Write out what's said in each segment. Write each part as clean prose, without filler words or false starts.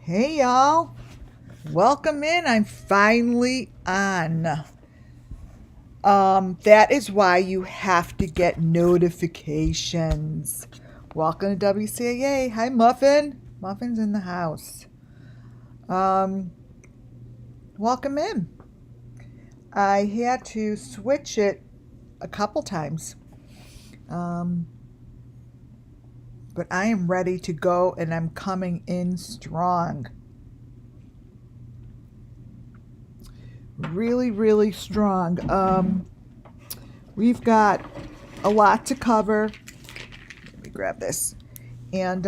Hey y'all, welcome in. I'm finally on. That is why you have to get notifications. Welcome to WCAA. Hi Muffin. Muffin's in the house. Welcome in. I had to switch it a couple times. But I am ready to go and I'm coming in strong. Really strong. We've got a lot to cover. Let me grab this. And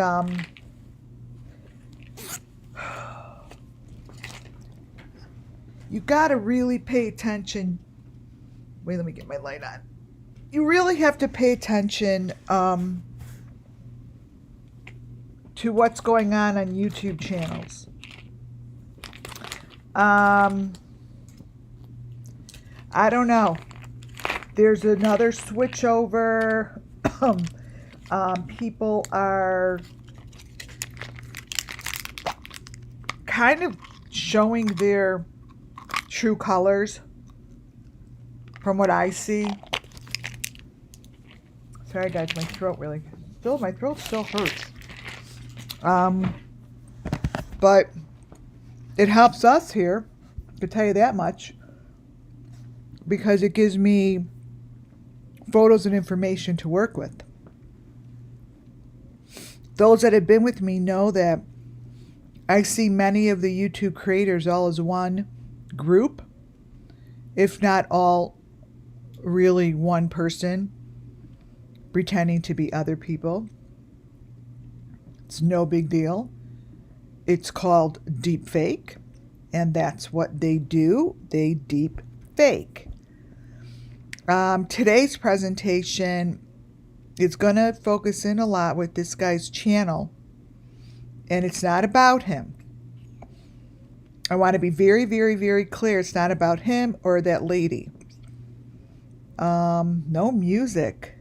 you got to really pay attention. Wait, let me get my light on. You really have to pay attention to what's going on YouTube channels. I don't know. There's another switch over. People are kind of showing their true colors from what I see. Sorry guys, my throat still hurts. But it helps us here, I can tell you that much, because it gives me photos and information to work with. Those that have been with me know that I see many of the YouTube creators all as one group, if not all really one person pretending to be other people. It's no big deal. It's called deep fake, and that's what they do. They deep fake. Today's presentation is going to focus in a lot with this guy's channel, and it's not about him. I want to be very clear. It's not about him or that lady. No music.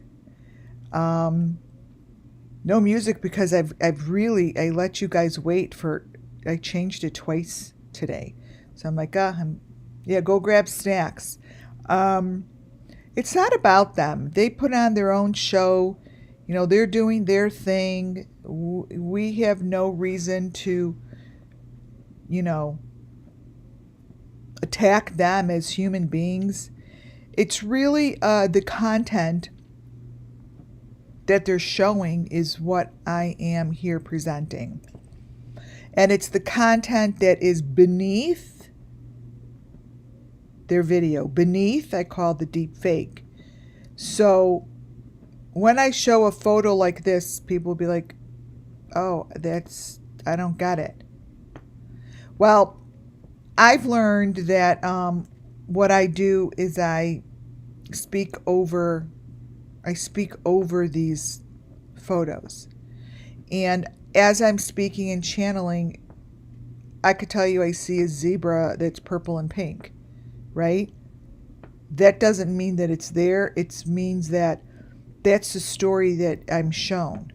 No music because I let you guys wait for, I changed it twice today. So I'm like, go grab snacks. It's not about them. They put on their own show. You know, they're doing their thing. We have no reason to, attack them as human beings. It's really the content that they're showing is what I am here presenting. And it's the content that is beneath their video. Beneath, I call the deep fake. So when I show a photo like this, people will be like, oh, I don't get it. Well, I've learned that what I do is I speak over these photos. And as I'm speaking and channeling, I could tell you I see a zebra that's purple and pink, right? That doesn't mean that it's there. It means that that's the story that I'm shown.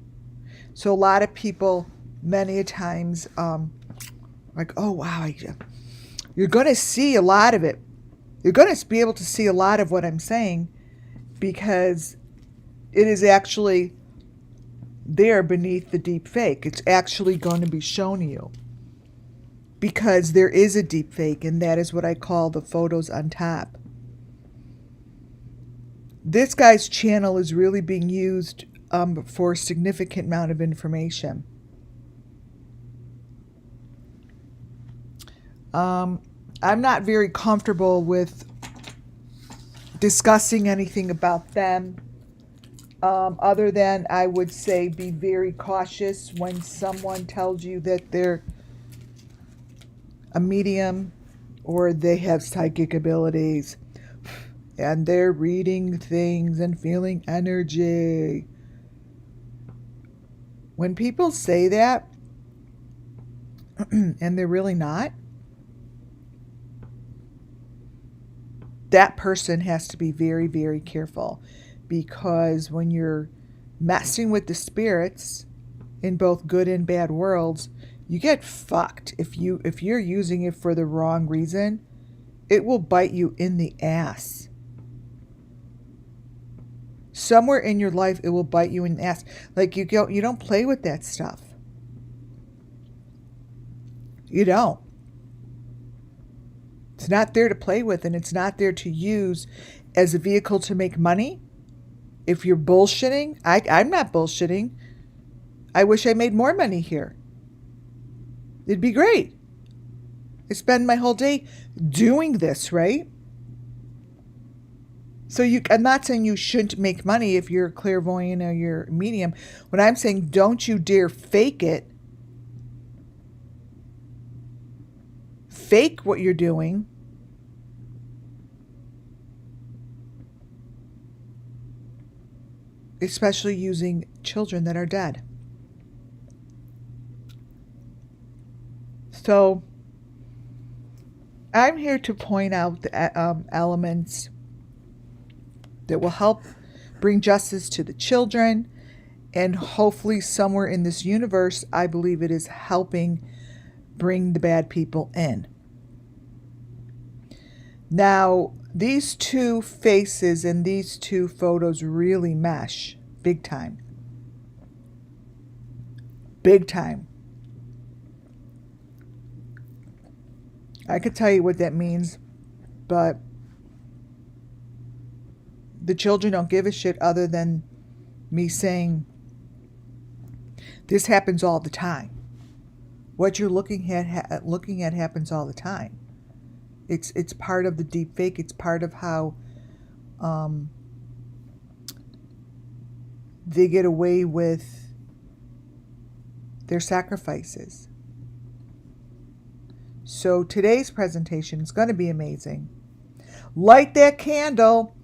So a lot of people, many a times, like, oh, wow, you're going to see a lot of it. You're going to be able to see a lot of what I'm saying because it is actually there beneath the deep fake. It's actually going to be shown to you because there is a deep fake, and that is what I call the photos on top. This guy's channel is really being used for a significant amount of information. I'm not very comfortable with discussing anything about them. Other than I would say be very cautious when someone tells you that they're a medium or they have psychic abilities and they're reading things and feeling energy. When people say that and they're really not, that person has to be very careful. Because when you're messing with the spirits in both good and bad worlds, you get fucked. If you're using it for the wrong reason, it will bite you in the ass. Somewhere in your life, it will bite you in the ass. Like you don't play with that stuff. You don't. It's not there to play with, and it's not there to use as a vehicle to make money. If you're bullshitting, I'm not bullshitting. I wish I made more money here. It'd be great. I spend my whole day doing this, right? So I'm not saying you shouldn't make money if you're a clairvoyant or you're a medium. What I'm saying, don't you dare fake it. Fake what you're doing. Especially using children that are dead. So I'm here to point out the elements that will help bring justice to the children, and hopefully somewhere in this universe, I believe it is helping bring the bad people in. Now, these two faces and these two photos really mesh big time. Big time. I could tell you what that means, but the children don't give a shit other than me saying this happens all the time. What you're looking at happens all the time. It's part of the deep fake. It's part of how they get away with their sacrifices. So today's presentation is going to be amazing. Light that candle.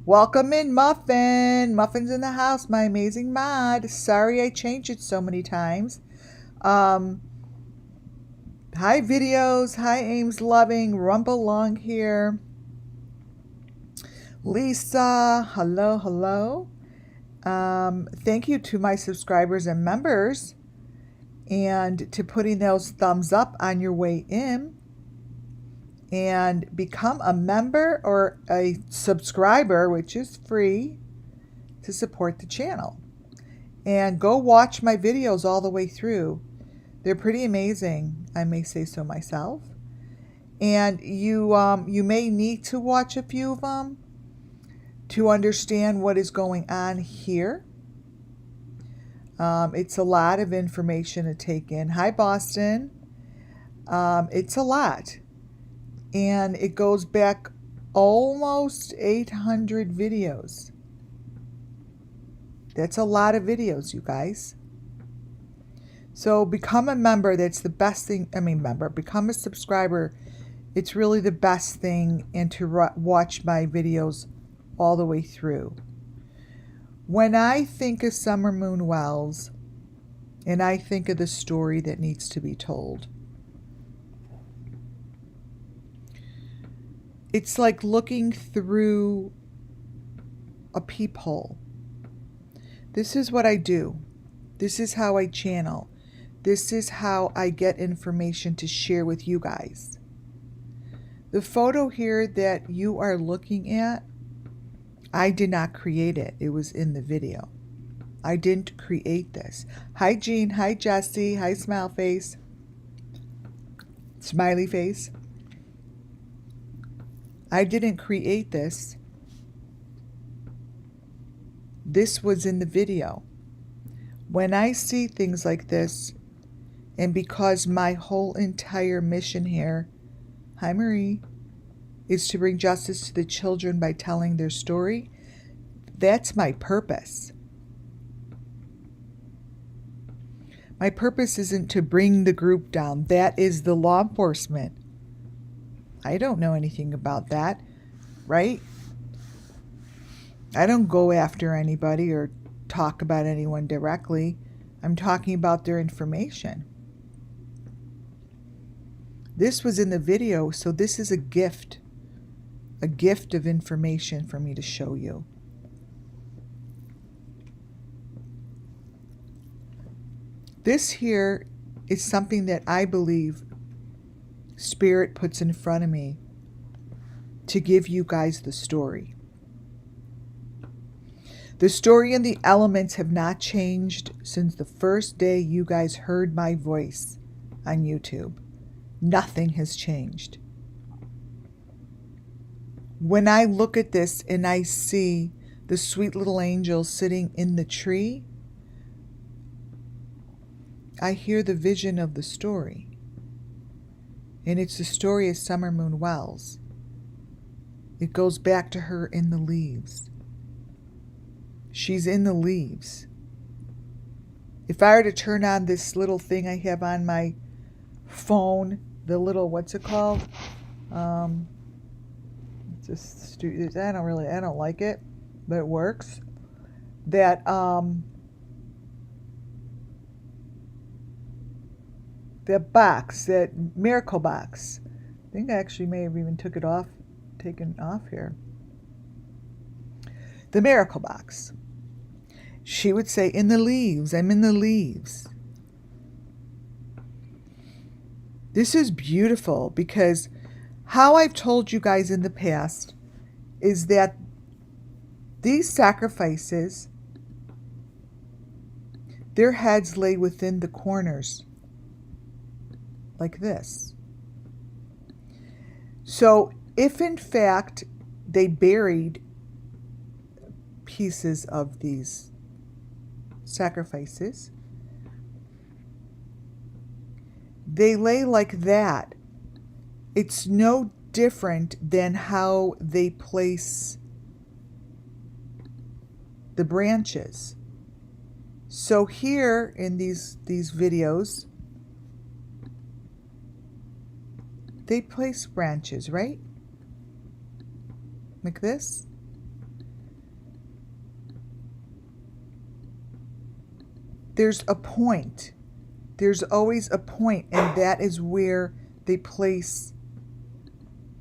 Welcome in, Muffin. Muffin's in the house, my amazing mod. Sorry I changed it so many times. Hi, videos. Hi, Ames Loving. Rumble Long here. Lisa. Hello, hello. Thank you to my subscribers and members, and to putting those thumbs up on your way in. And become a member or a subscriber, which is free, to support the channel. And go watch my videos all the way through. They're pretty amazing, I may say so myself. And you may need to watch a few of them to understand what is going on here. It's a lot of information to take in. Hi, Boston. It's a lot. And it goes back almost 800 videos. That's a lot of videos, you guys. So become a member. That's the best thing. Become a subscriber. It's really the best thing, and to watch my videos all the way through. When I think of Summer Moon Wells, and I think of the story that needs to be told, it's like looking through a peephole. This is what I do. This is how I channel. This is how I get information to share with you guys. The photo here that you are looking at, I did not create it. It was in the video. I didn't create this. Hi, Jean. Hi, Jessie. Hi, Smile Face. Smiley Face. I didn't create this. This was in the video. When I see things like this, and because my whole entire mission here, hi Marie, is to bring justice to the children by telling their story, that's my purpose. My purpose isn't to bring the group down. That is the law enforcement. I don't know anything about that, right? I don't go after anybody or talk about anyone directly. I'm talking about their information. This was in the video, so this is a gift of information for me to show you. This here is something that I believe Spirit puts in front of me to give you guys the story. The story and the elements have not changed since the first day you guys heard my voice on YouTube. Nothing has changed. When I look at this and I see the sweet little angel sitting in the tree, I hear the vision of the story. And it's the story of Summer Moon Wells. It goes back to her in the leaves. She's in the leaves. If I were to turn on this little thing I have on my phone, the little, what's it called? Just I don't like it, but it works. That box, that miracle box. I think I actually may have even taken off here. The miracle box. She would say, in the leaves, I'm in the leaves. This is beautiful because how I've told you guys in the past is that these sacrifices, their heads lay within the corners, like this. So if in fact they buried pieces of these sacrifices, they lay like that. It's no different than how they place the branches. So here in these videos, they place branches, right? Like this. There's a point. There's always a point, and that is where they place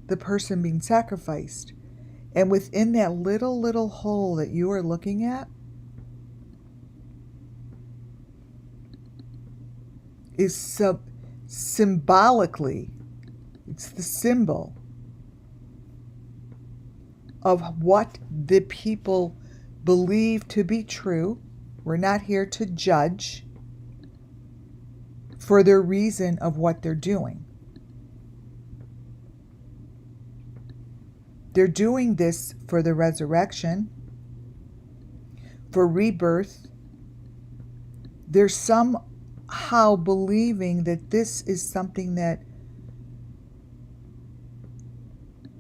the person being sacrificed. And within that little hole that you are looking at is symbolically, it's the symbol of what the people believe to be true. We're not here to judge for their reason of what they're doing. They're doing this for the resurrection, for rebirth. They're somehow believing that this is something that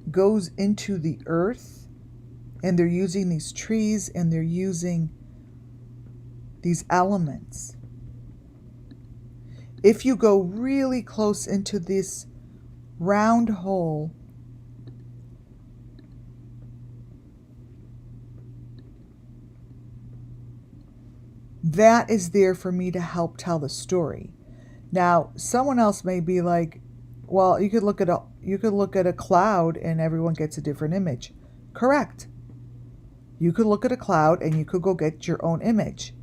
goes into the earth, and they're using these trees and they're using these elements. If you go really close into this round hole, that is there for me to help tell the story. Now, someone else may be like, well, you could look at a cloud and everyone gets a different image. Correct. You could look at a cloud and you could go get your own image.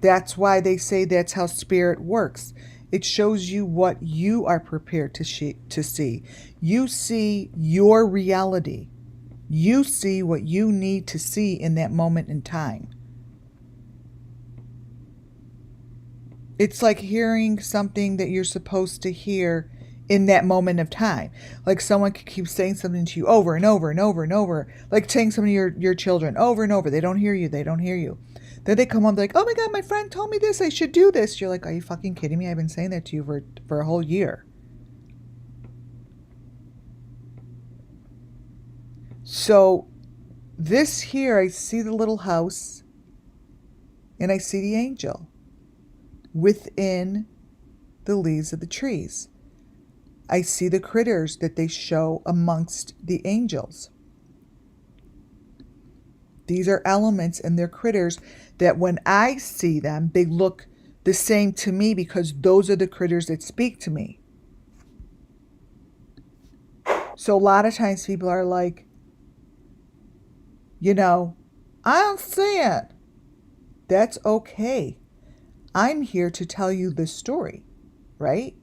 That's why they say that's how spirit works. It shows you what you are prepared to see. You see your reality. You see what you need to see in that moment in time. It's like hearing something that you're supposed to hear in that moment of time. Like someone could keep saying something to you over and over and over and over. Like saying something to your children over and over. They don't hear you. They don't hear you. Then they come home like, oh my God, my friend told me this. I should do this. You're like, are you fucking kidding me? I've been saying that to you for a whole year. So this here, I see the little house and I see the angel within the leaves of the trees. I see the critters that they show amongst the angels. These are elements and they're critters that when I see them, they look the same to me because those are the critters that speak to me. So a lot of times people are like, I don't see it. That's okay. I'm here to tell you the story. right?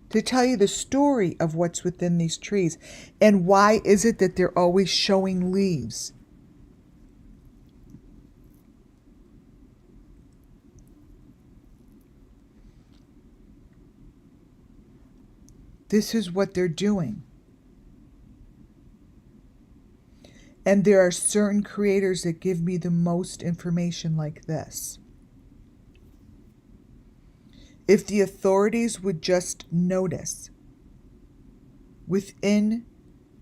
To tell you the story of what's within these trees. And why is it that they're always showing leaves? This is what they're doing. And there are certain creators that give me the most information like this. If the authorities would just notice within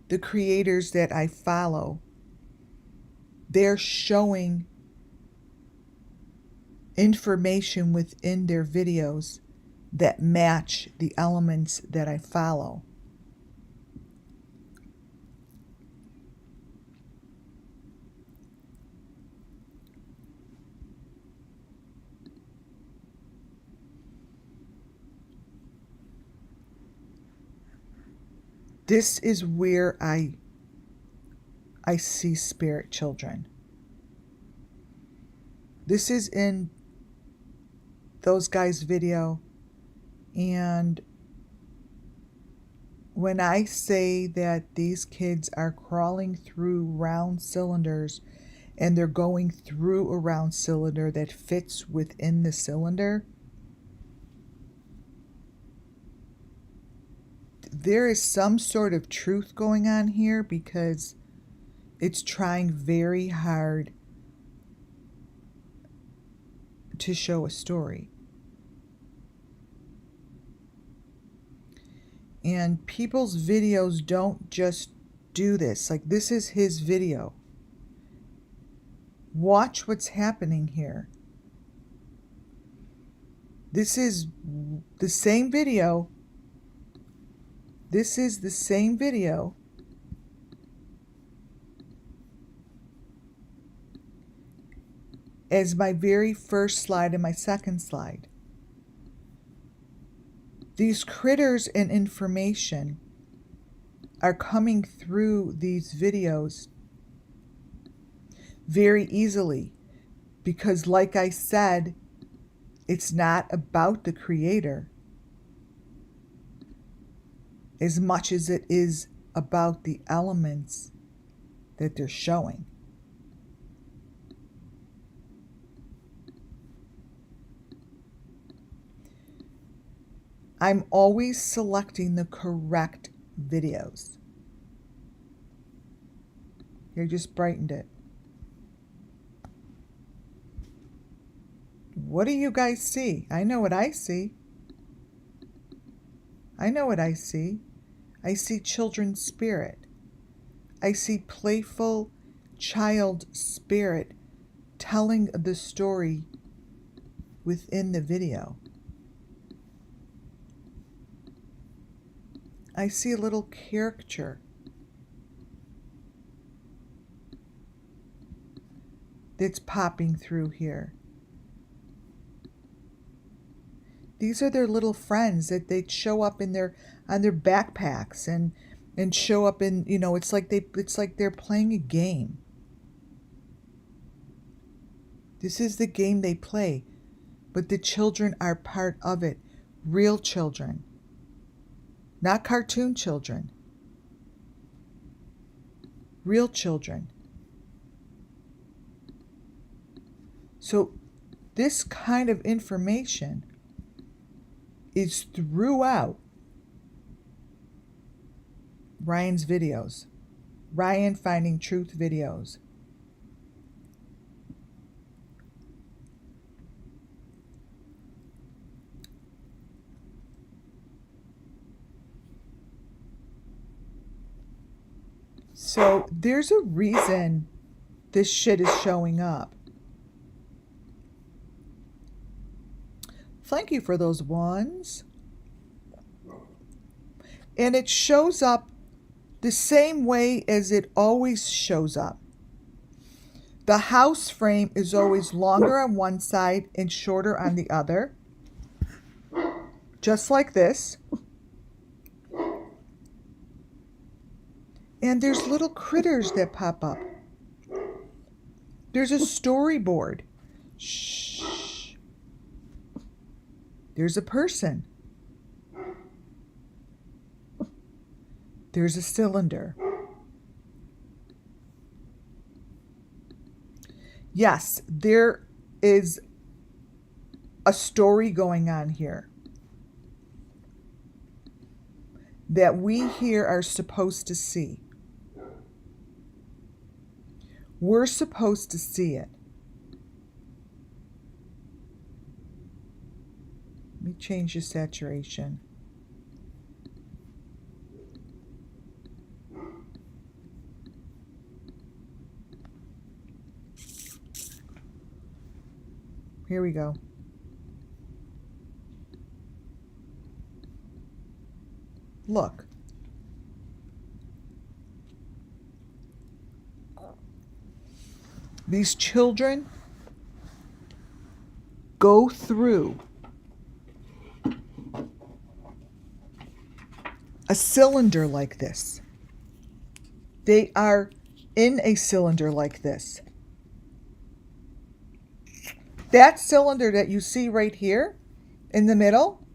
the creators that I follow, they're showing information within their videos that match the elements that I follow. This is where I see spirit children. This is in those guys' video. And when I say that these kids are crawling through round cylinders and they're going through a round cylinder that fits within the cylinder, there is some sort of truth going on here, because it's trying very hard to show a story. And people's videos don't just do this. Like, this is his video. Watch what's happening here. This is the same video. This is the same video as my very first slide and my second slide. These critters and information are coming through these videos very easily, because, like I said, it's not about the creator as much as it is about the elements that they're showing. I'm always selecting the correct videos. You just brightened it. What do you guys see? I know what I see. I know what I see. I see children's spirit. I see playful child spirit telling the story within the video. I see a little caricature that's popping through here. These are their little friends that they show up in on their backpacks and show up in, it's like they're playing a game. This is the game they play, but the children are part of it. Real children. Not cartoon children. Real children. So this kind of information is throughout Ryan's videos. Ryan Finding Truth videos. So there's a reason this shit is showing up. Thank you for those ones. And it shows up the same way as it always shows up. The house frame is always longer on one side and shorter on the other. Just like this. And there's little critters that pop up. There's a storyboard. Shh. There's a person. There's a cylinder. Yes, there is a story going on here that we here are supposed to see. We're supposed to see it. Let me change the saturation. Here we go. Look. These children go through a cylinder like this. They are in a cylinder like this. That cylinder that you see right here in the middle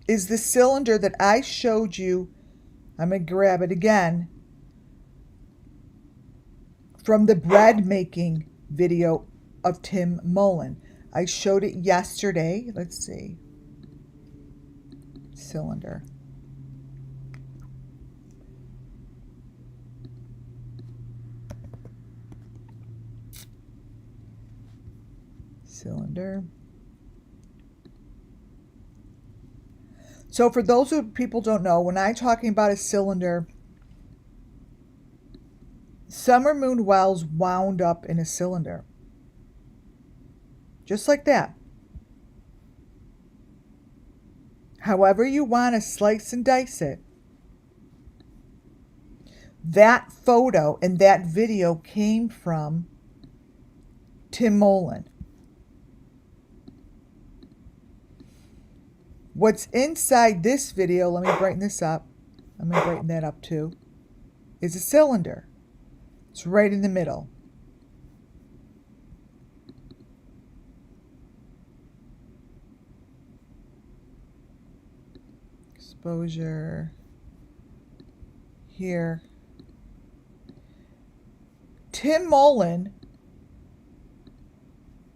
is the cylinder that I showed you. I'm going to grab it again from the bread making video of Tim Mullen. I showed it yesterday. Let's see. Cylinder. Cylinder. So for those who people don't know, when I'm talking about a cylinder, Summer Moon Wells wound up in a cylinder. Just like that. However you want to slice and dice it. That photo and that video came from Tim Mullen. What's inside this video, let me brighten this up. I'm going to brighten that up too, is a cylinder. It's right in the middle. Exposure here. Tim Mullen,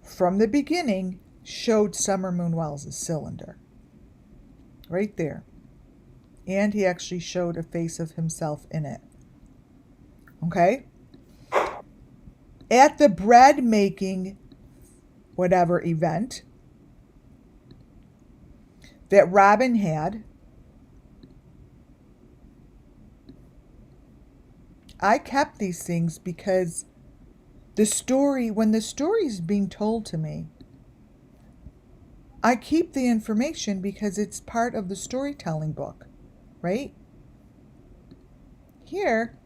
from the beginning, showed Summer Moon Wells a cylinder. Right there. And he actually showed a face of himself in it. Okay? At the bread making whatever event that Robin had, I kept these things because when the story is being told to me, I keep the information because it's part of the storytelling book, right? Here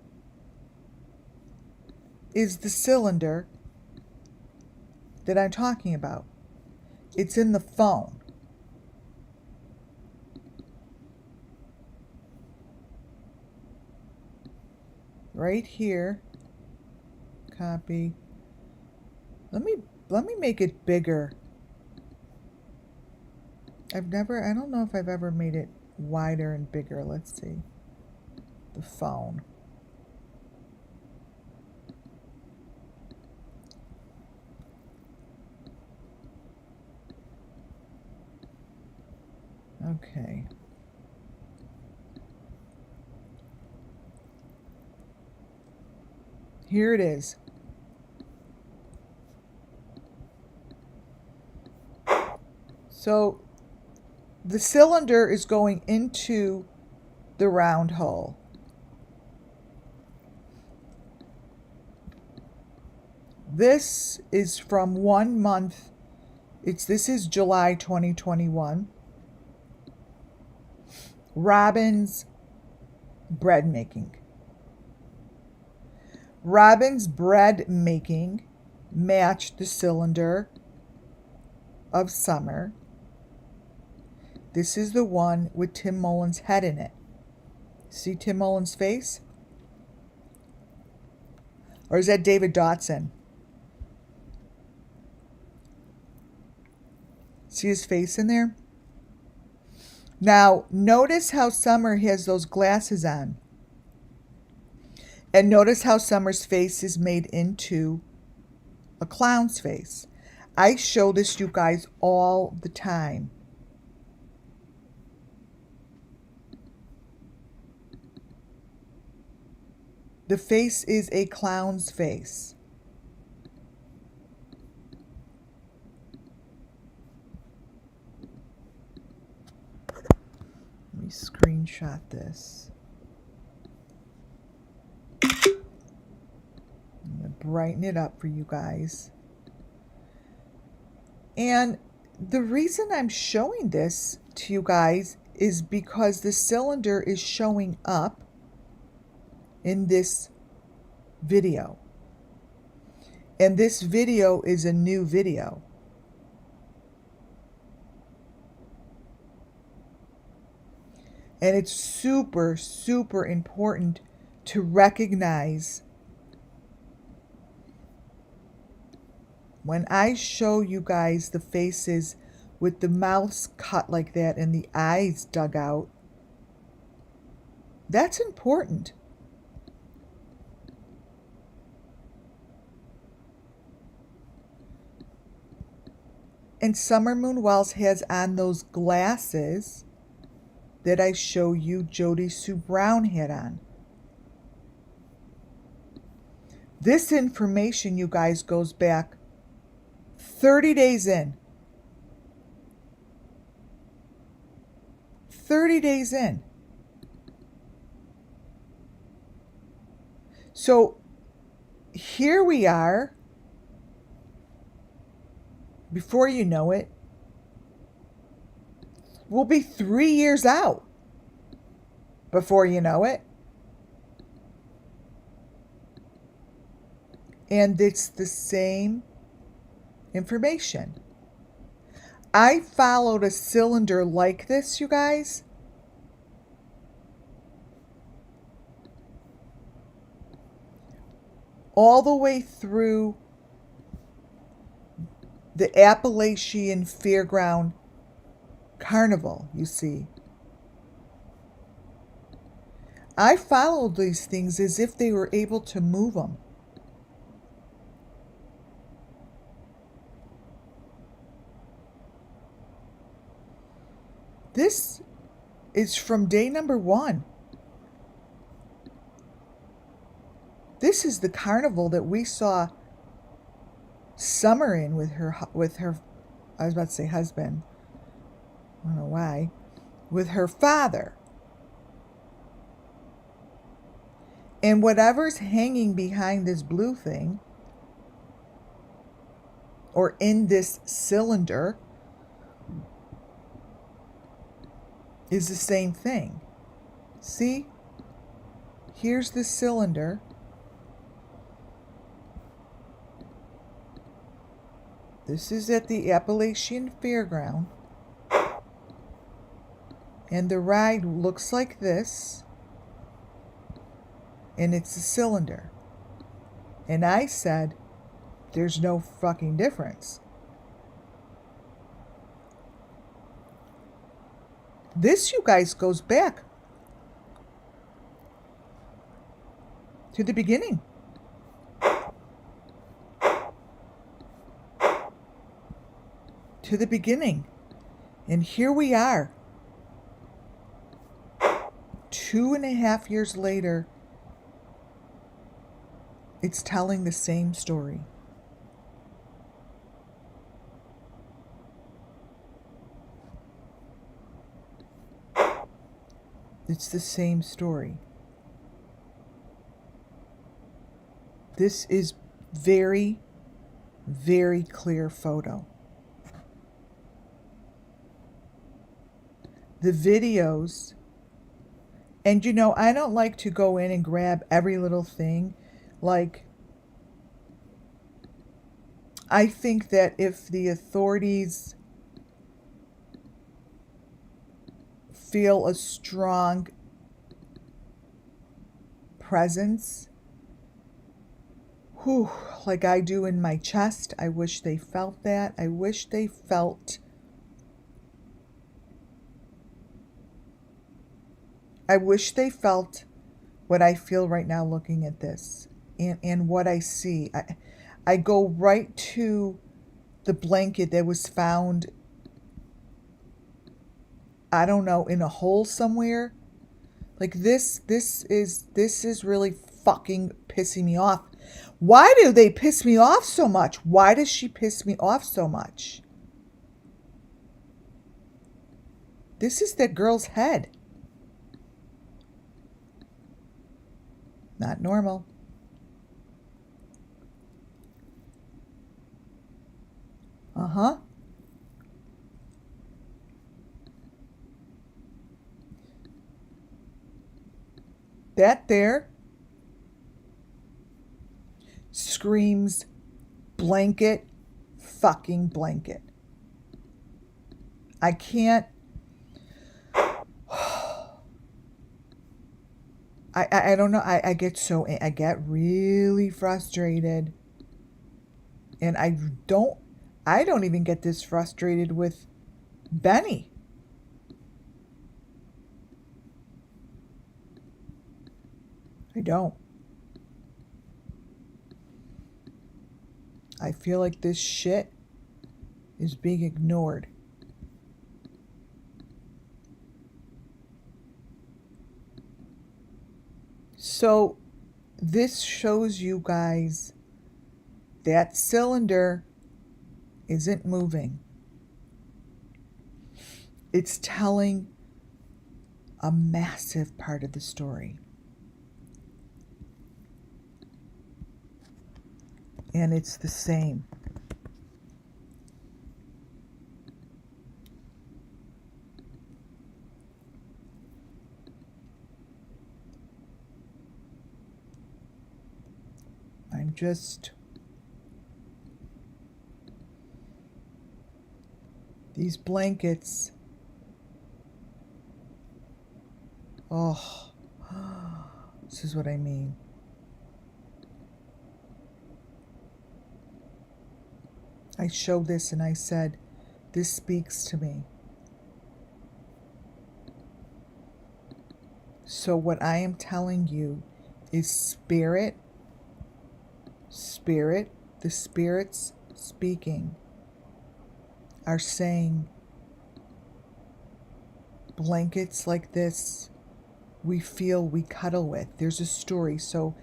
is the cylinder that I'm talking about. It's in the phone. Right here. Copy. Let me make it bigger. I don't know if I've ever made it wider and bigger. Let's see. The phone. Okay. Here it is. So the cylinder is going into the round hole. This is from 1 month. This is July 2021. Robin's bread making. Robin's bread making matched the cylinder of Summer. This is the one with Tim Mullen's head in it. See Tim Mullen's face? Or is that David Dotson? See his face in there? Now, notice how Summer has those glasses on. And notice how Summer's face is made into a clown's face. I show this you guys all the time. The face is a clown's face. Let me screenshot this. I'm going to brighten it up for you guys. And the reason I'm showing this to you guys is because the cylinder is showing up in this video. And this video is a new video. And it's super, super important to recognize when I show you guys the faces with the mouths cut like that and the eyes dug out. That's important. And Summer Moon Wells has on those glasses that I show you Jody Sue Brown had on. This information, you guys, goes back 30 days in. 30 days in. So here we are. Before you know it, we'll be 3 years out. Before you know it. And it's the same information. I followed a cylinder like this, you guys. All the way through the Appalachian Fairground Carnival, you see. I followed these things as if they were able to move them. This is from day number 1. This is the carnival that we saw Summer in with her, I was about to say husband. I don't know why. With her father. And whatever's hanging behind this blue thing, or in this cylinder, is the same thing. See? Here's the cylinder. This is at the Appalachian Fairground. And the ride looks like this. And it's a cylinder. And I said, there's no fucking difference. This, you guys, goes back to the beginning. To the beginning. And here we are. 2.5 years later, it's telling the same story. It's the same story. This is very, very clear photo. The videos, and you know, I don't like to go in and grab every little thing. Like, I think that if the authorities feel a strong presence, like I do in my chest, I wish they felt that. I wish they felt I wish they felt what I feel right now looking at this and what I see. I go right to the blanket that was found, I don't know, in a hole somewhere. Like this is really fucking pissing me off. Why do they piss me off so much? Why does she piss me off so much? This is that girl's head. Not normal. Uh-huh. That there screams blanket, fucking blanket. I can't. I don't know. I get really frustrated. And I don't even get this frustrated with Benny. I don't. I feel like this shit is being ignored. So this shows you guys that cylinder isn't moving. It's telling a massive part of the story. And it's the same. I'm just... These blankets... Oh, this is what I mean. I showed this and I said, this speaks to me. So what I am telling you is spirit, the spirits speaking are saying blankets like this we feel we cuddle with. There's a story. So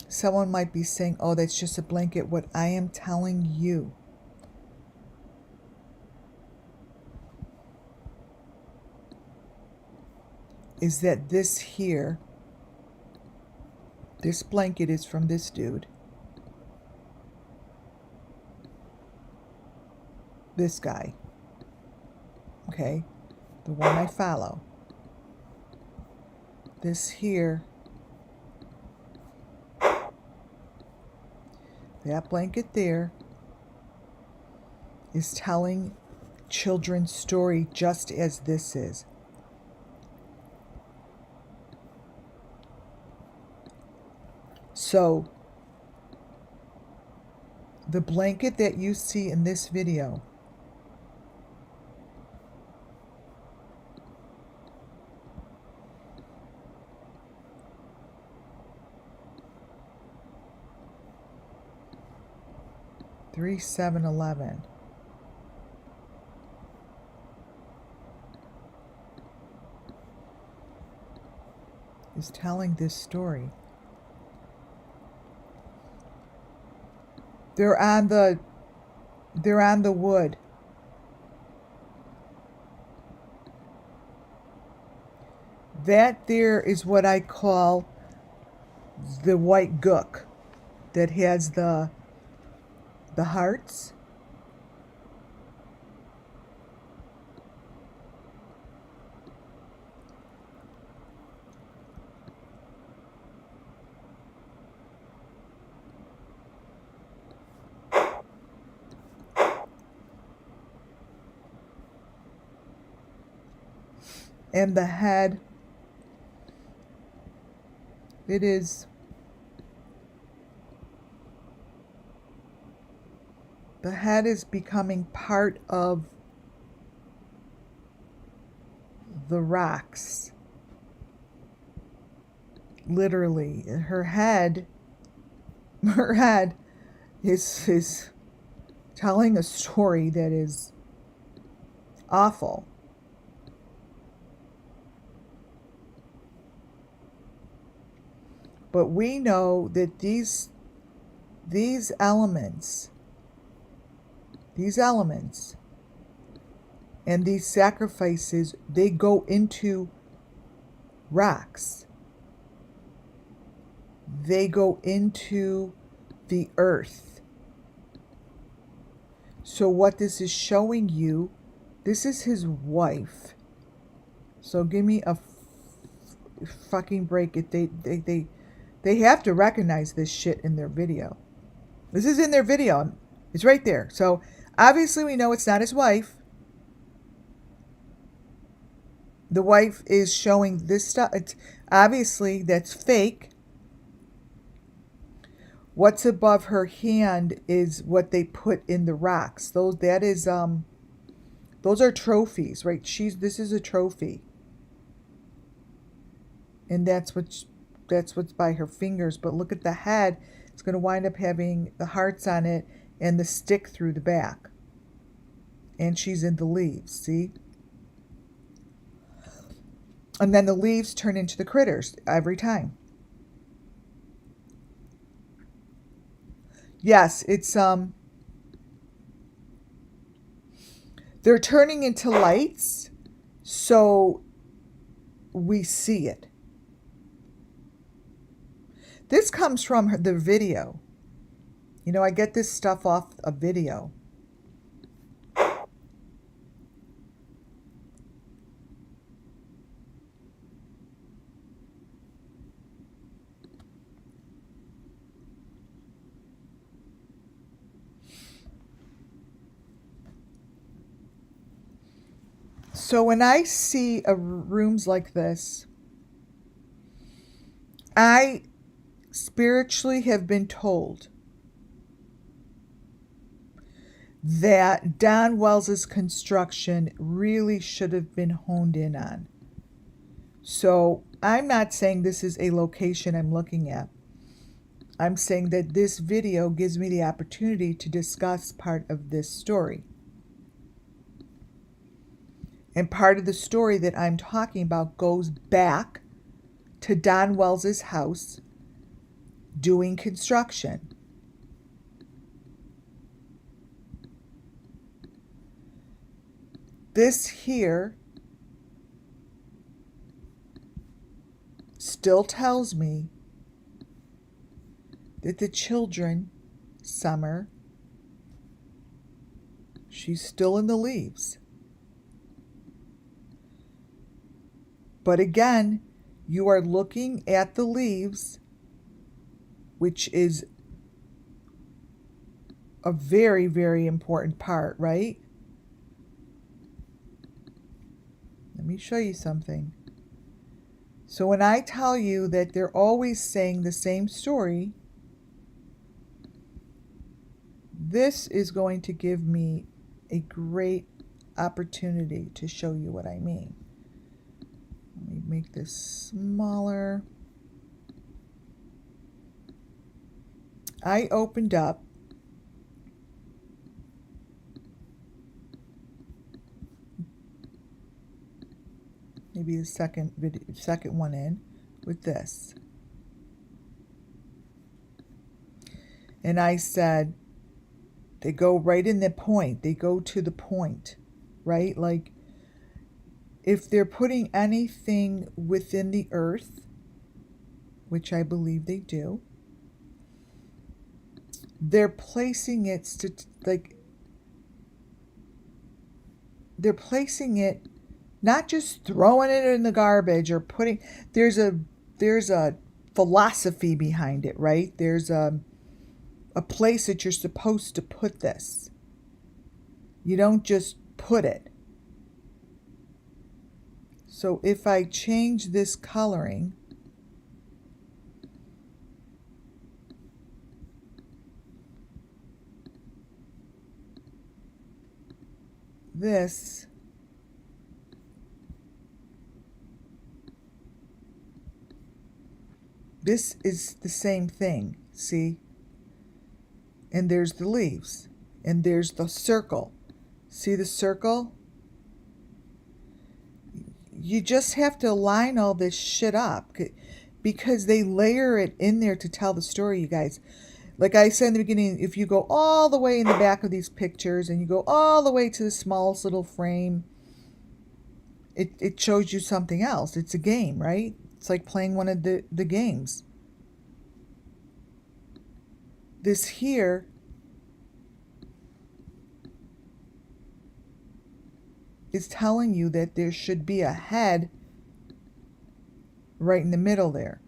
someone might be saying, oh, that's just a blanket. What I am telling you is that this blanket is from this dude. This guy. Okay? The one I follow. This here. That blanket there is telling children's story just as this is. So, the blanket that you see in this video (3/7/11) is telling this story. They're on the wood. That there is what I call the white gook that has the hearts. And the head, it is the head is becoming part of the rocks literally, her head is telling a story that is awful. But we know that these elements and these sacrifices, they go into rocks. They go into the earth. So what this is showing you, this is his wife. So give me a fucking break. They have to recognize this shit in their video. This is in their video. It's right there. So obviously we know it's not his wife. The wife is showing this stuff. It's obviously that's fake. What's above her hand is what they put in the rocks. Those are trophies, right? This is a trophy. And that's what's by her fingers. But look at the head. It's going to wind up having the hearts on it and the stick through the back. And she's in the leaves, see? And then the leaves turn into the critters every time. Yes, it's they're turning into lights, so we see it. This comes from the video. You know, I get this stuff off a video. So when I see rooms like this, I spiritually have been told that Don Wells's construction really should have been honed in on. So I'm not saying this is a location I'm looking at. I'm saying that this video gives me the opportunity to discuss part of this story. And part of the story that I'm talking about goes back to Don Wells's house doing construction. This here still tells me that the children, Summer, she's still in the leaves. But again, you are looking at the leaves, which is a very, very important part, right? Let me show you something. So when I tell you that they're always saying the same story, this is going to give me a great opportunity to show you what I mean. Let me make this smaller. I opened up maybe the second one in with this. And I said, they go right in the point. They go to the point, right? Like, if they're putting anything within the earth, which I believe they do, they're placing it they're placing it, not just throwing it in the garbage or putting, there's a philosophy behind it, right? There's a place that you're supposed to put this. You don't just put it. So if I change this coloring, this this is the same thing, see? And there's the leaves. And there's the circle. See the circle? You just have to line all this shit up because they layer it in there to tell the story, you guys. Like I said in the beginning, if you go all the way in the back of these pictures and you go all the way to the smallest little frame, it shows you something else. It's a game, right? It's like playing one of the games. This here is telling you that there should be a head right in the middle there.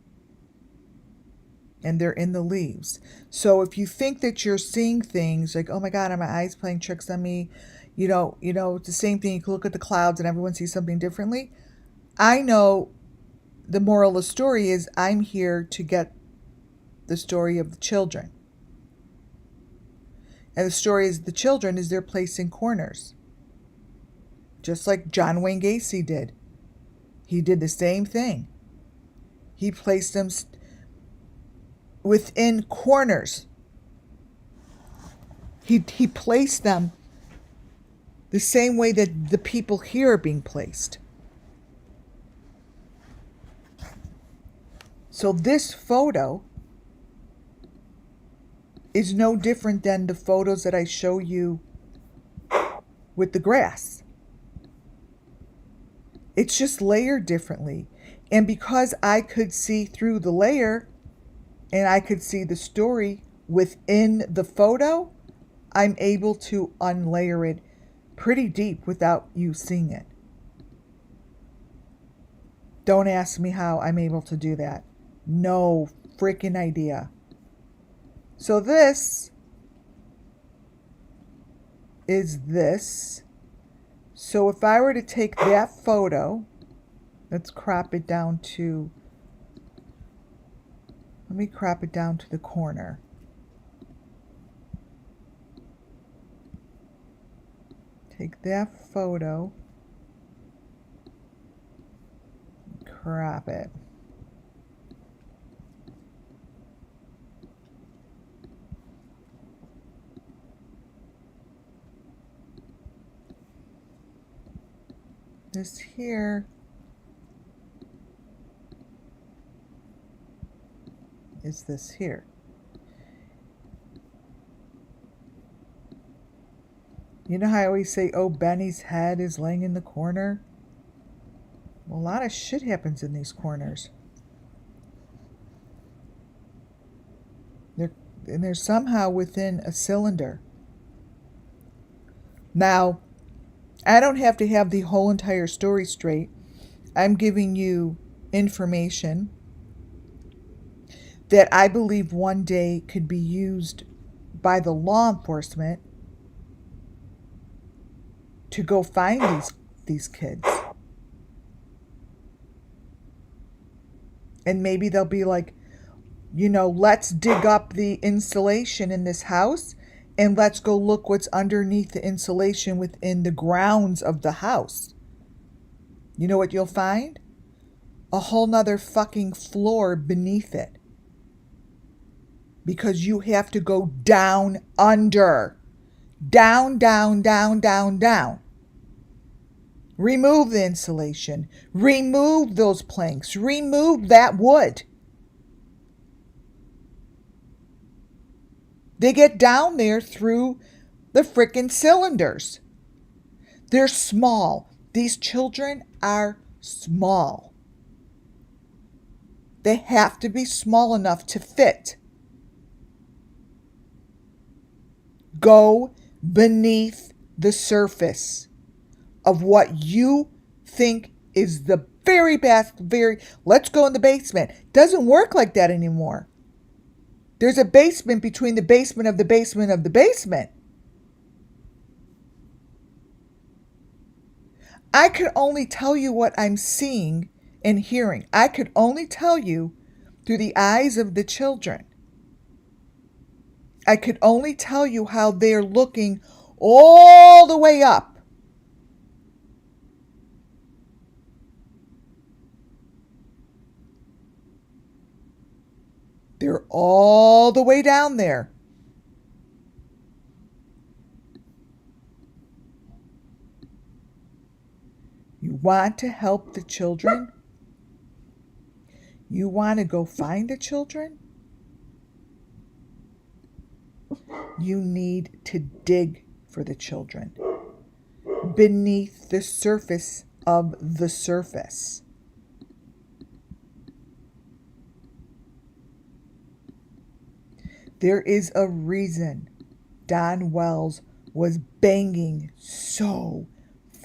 And they're in the leaves. So if you think that you're seeing things like, oh my God, are my eyes playing tricks on me? You know, it's the same thing. You can look at the clouds and everyone sees something differently. I know the moral of the story is I'm here to get the story of the children. And the story is the children is they're placed in corners. Just like John Wayne Gacy did. He did the same thing. He placed them within corners. He placed them the same way that the people here are being placed. So this photo is no different than the photos that I show you with the grass. It's just layered differently. And because I could see through the layer and I could see the story within the photo, I'm able to unlayer it pretty deep without you seeing it. Don't ask me how I'm able to do that. No freaking idea. So this is this. So if I were to take that photo, let's crop it down to, let me crop it down to the corner. Take that photo, crop it. This here is this here. You know how I always say, oh, Benny's head is laying in the corner? Well, a lot of shit happens in these corners. They're somehow within a cylinder. Now, I don't have to have the whole entire story straight. I'm giving you information that I believe one day could be used by the law enforcement to go find these kids. And maybe they'll be like, let's dig up the insulation in this house and let's go look what's underneath the insulation within the grounds of the house. You know what you'll find? A whole nother fucking floor beneath it. Because you have to go down under. Down, down, down, down, down. Remove the insulation. Remove those planks. Remove that wood. They get down there through the frickin' cylinders. They're small. These children are small. They have to be small enough to fit. Go beneath the surface of what you think is the very best, let's go in the basement. Doesn't work like that anymore. There's a basement between the basement of the basement of the basement. I could only tell you what I'm seeing and hearing. I could only tell you through the eyes of the children. I could only tell you how they're looking all the way up. They're all the way down there. You want to help the children? You want to go find the children? You need to dig for the children beneath the surface of the surface. There is a reason Don Wells was banging so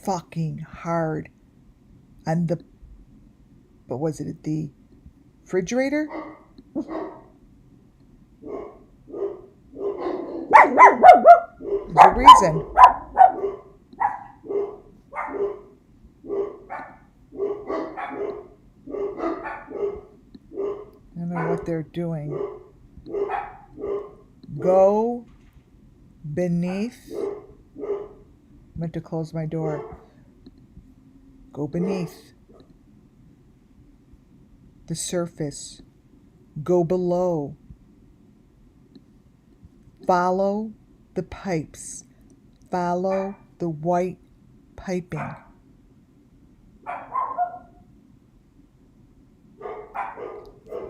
fucking hard on the, what was it, the refrigerator? There's a reason. I don't know what they're doing. Go beneath. I meant to close my door. Go beneath the surface. Go below. Follow the pipes. Follow the white piping. I'm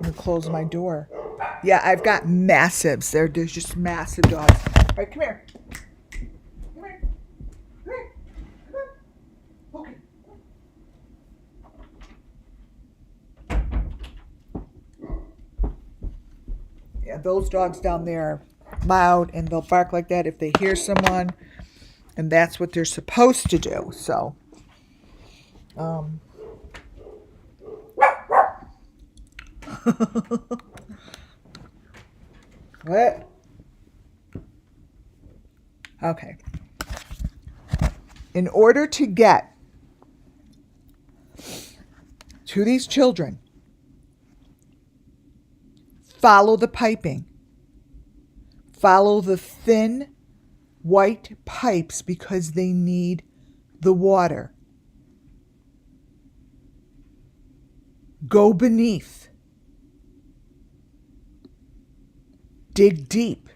going to close my door. Yeah, I've got massives. There's just massive dogs. All right, come here. Come here. Come here. Come here. Okay. Yeah, those dogs down there are loud and they'll bark like that if they hear someone, and that's what they're supposed to do. So, what? Okay. In order to get to these children, follow the piping. Follow the thin white pipes because they need the water. Go beneath. Dig deep.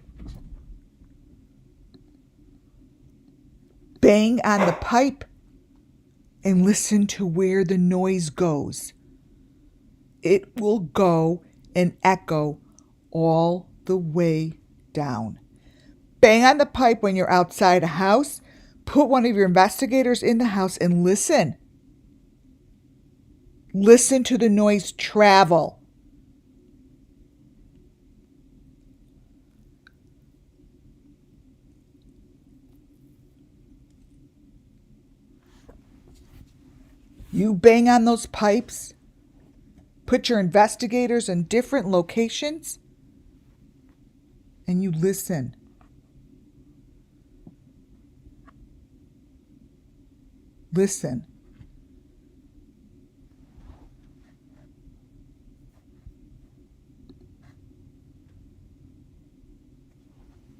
Bang on the pipe and listen to where the noise goes. It will go and echo all the way down. Bang on the pipe when you're outside a house. Put one of your investigators in the house and listen. Listen to the noise travel. You bang on those pipes, put your investigators in different locations, and you listen. Listen.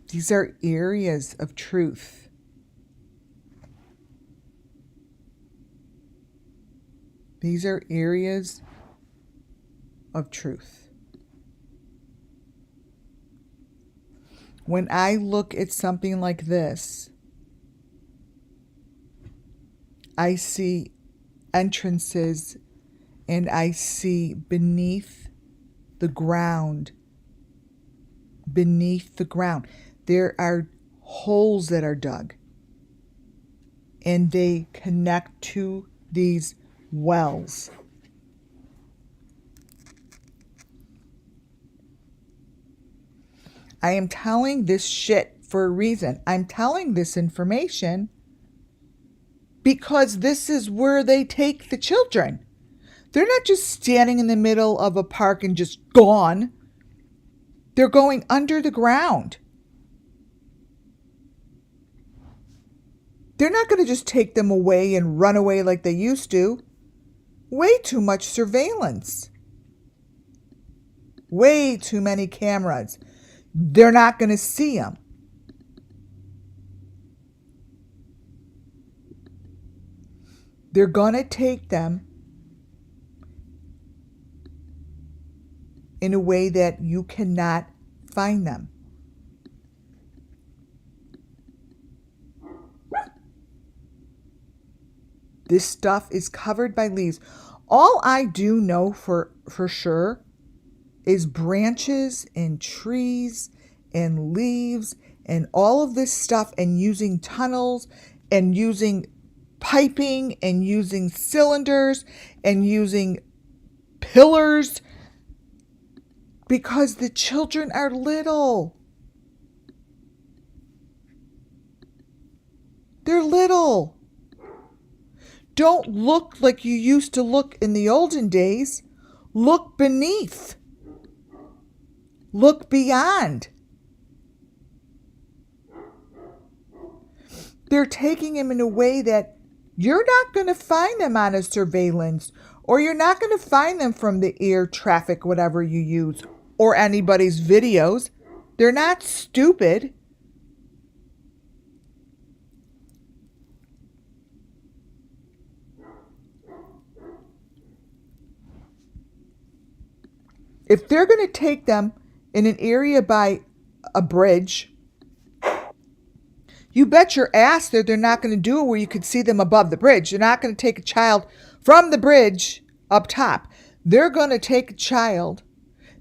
These are areas of truth. These are areas of truth. When I look at something like this, I see entrances and I see beneath the ground. Beneath the ground. There are holes that are dug. And they connect to these wells. I am telling this shit for a reason. I'm telling this information because this is where they take the children. They're not just standing in the middle of a park and just gone. They're going under the ground. They're not going to just take them away and run away like they used to. Way too much surveillance. Way too many cameras. They're not going to see them. They're going to take them in a way that you cannot find them. This stuff is covered by leaves. All I do know for sure is branches and trees and leaves and all of this stuff, and using tunnels and using piping and using cylinders and using pillars, because the children are little. They're little. Don't look like you used to look in the olden days. Look beneath. Look beyond. They're taking him in a way that you're not going to find them on a surveillance, or you're not going to find them from the air traffic, whatever you use, or anybody's videos. They're not stupid. If they're going to take them in an area by a bridge, you bet your ass that they're not going to do it where you could see them above the bridge. They're not going to take a child from the bridge up top. They're going to take a child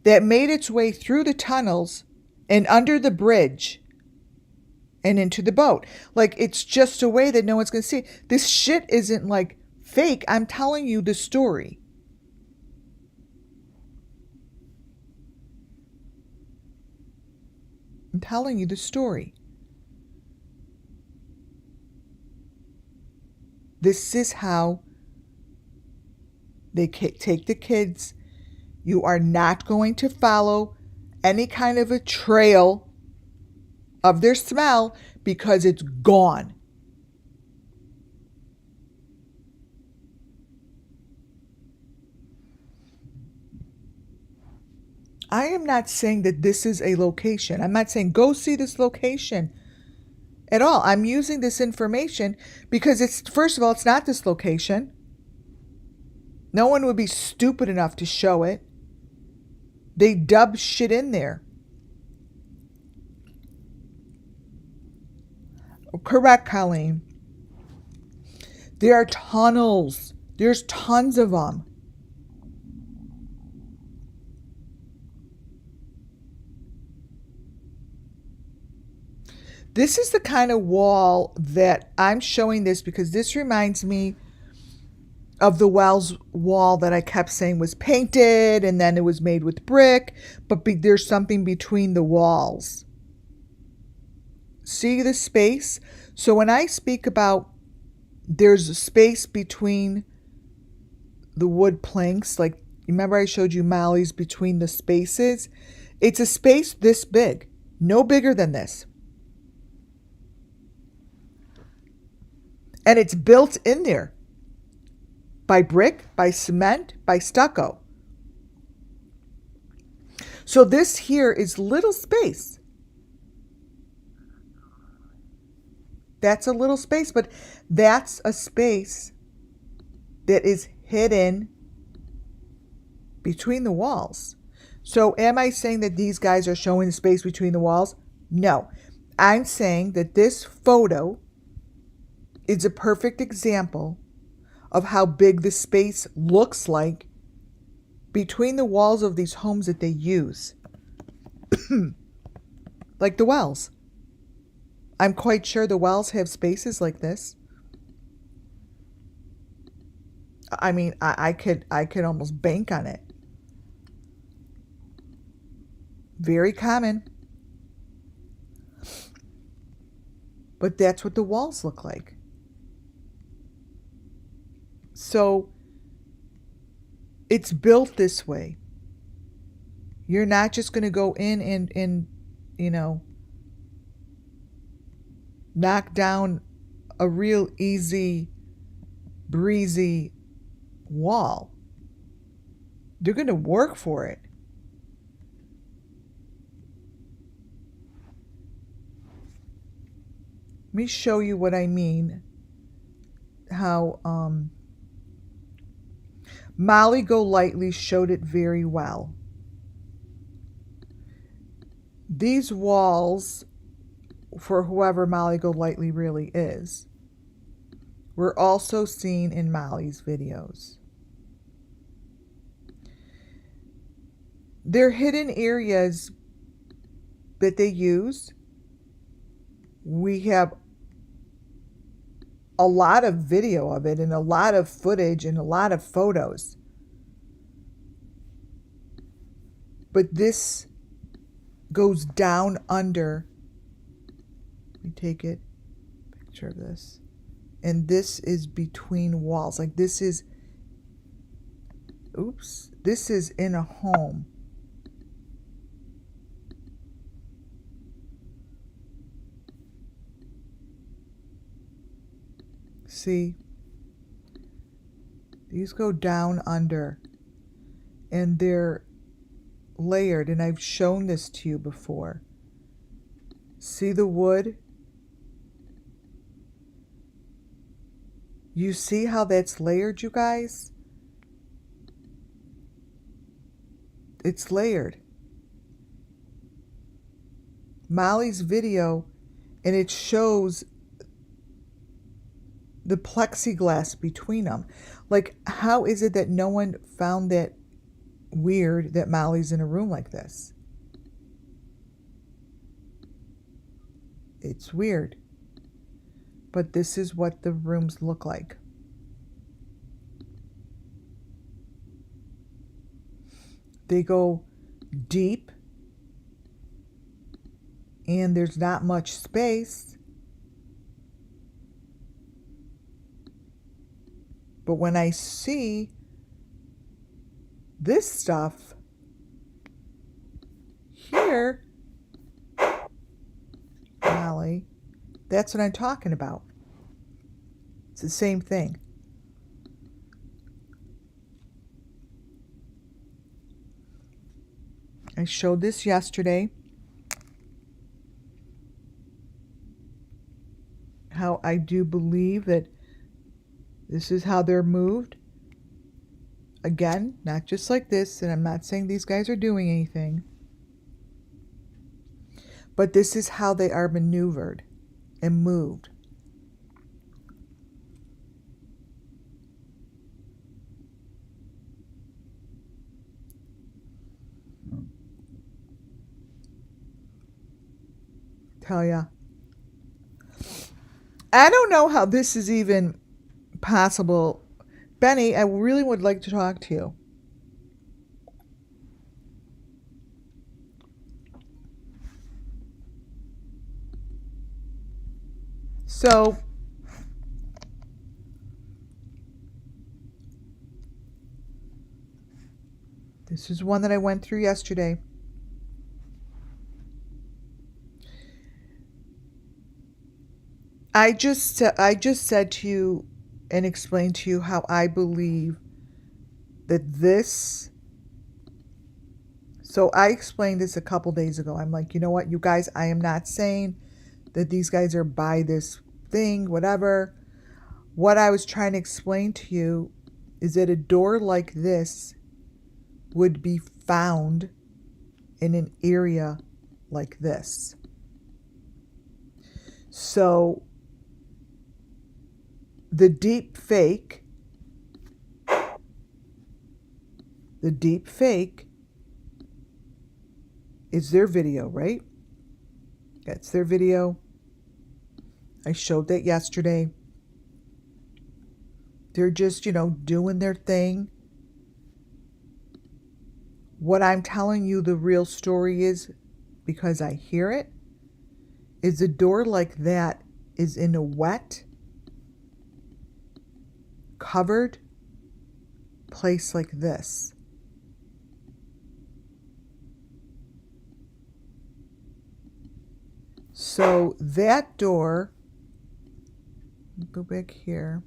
that made its way through the tunnels and under the bridge and into the boat. Like, it's just a way that no one's going to see. This shit isn't like fake. I'm telling you the story. I'm telling you the story. This is how they take the kids. You are not going to follow any kind of a trail of their smell, because it's gone. I am not saying that this is a location. I'm not saying go see this location at all. I'm using this information because it's, first of all, it's not this location. No one would be stupid enough to show it. They dub shit in there. Correct, Colleen. There are tunnels. There's tons of them. This is the kind of wall that I'm showing this because this reminds me of the Wells wall that I kept saying was painted and then it was made with brick, but there's something between the walls. See the space? So when I speak about there's a space between the wood planks, like remember I showed you Molly's between the spaces? It's a space this big, no bigger than this. And it's built in there by brick, by cement, by stucco. So this here is little space. That's a little space, but that's a space that is hidden between the walls. So am I saying that these guys are showing the space between the walls? No. I'm saying that this photo is a perfect example of how big the space looks like between the walls of these homes that they use. Like the Wells. I'm quite sure the Wells have spaces like this. I mean, I could almost bank on it. Very common. But that's what the walls look like. So it's built this way. You're not just going to go in and knock down a real easy, breezy wall. They're going to work for it. Let me show you what I mean. How Molly Golightly showed it very well. these walls, for whoever Molly Golightly really is, were also seen in Molly's videos. They're hidden areas that they use. We have a lot of video of it and a lot of footage and a lot of photos. But this goes down under. Let me take a picture of this. And this is between walls. Like this is, oops, this is in a home. See, these go down under and they're layered, and I've shown this to you before. See the wood? You see how that's layered, you guys? It's layered. Molly's video, and it shows the plexiglass between them. Like, how is it that no one found that weird that Molly's in a room like this? It's weird. But this is what the rooms look like. They go deep, and there's not much space. But when I see this stuff here, Molly, that's what I'm talking about. It's the same thing. I showed this yesterday. How I do believe that this is how they're moved. Again, not just like this, and I'm not saying these guys are doing anything. But this is how they are maneuvered and moved. Tell ya. I don't know how this is even possible. Benny, I really would like to talk to you. So, this is one that I went through yesterday. I just said to you and explained to you how I believe that this. So I explained this a couple days ago. I'm like, you know what, you guys, I am not saying that these guys are by this thing, whatever. What I was trying to explain to you is that a door like this would be found in an area like this. So the deep fake is their video, right? That's their video. I showed that yesterday. They're just, doing their thing. What I'm telling you the real story is, because I hear it, is a door like that is in a wet, covered place like this. So that door, go back here,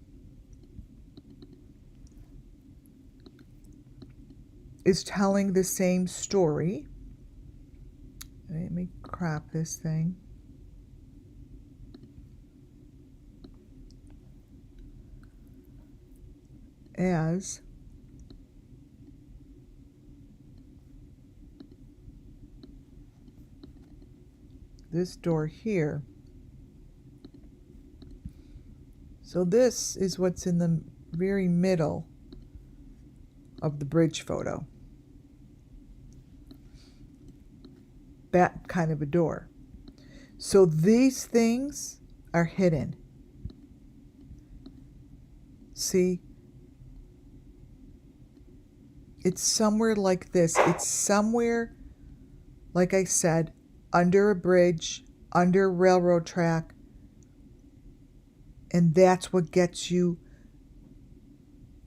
is telling the same story. Let me crop this thing. As this door here. So this is what's in the very middle of the bridge photo. That kind of a door. So these things are hidden. See? It's somewhere like this. It's somewhere, like I said, under a bridge, under a railroad track. And that's what gets you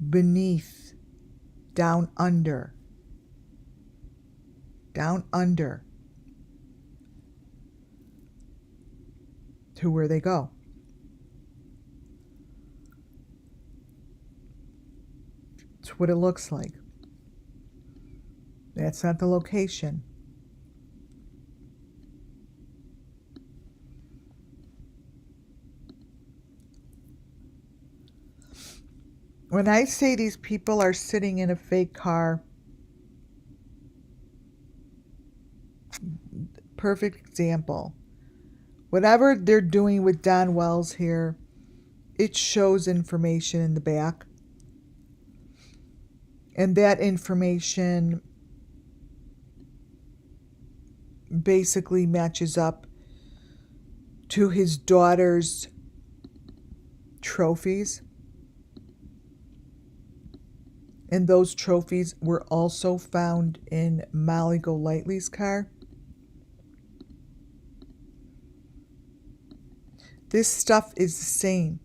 beneath, down under. Down under. To where they go. It's what it looks like. That's not the location. When I say these people are sitting in a fake car, perfect example. Whatever they're doing with Don Wells here, it shows information in the back. And that information basically matches up to his daughter's trophies. And those trophies were also found in Molly Golightly's car. This stuff is the same.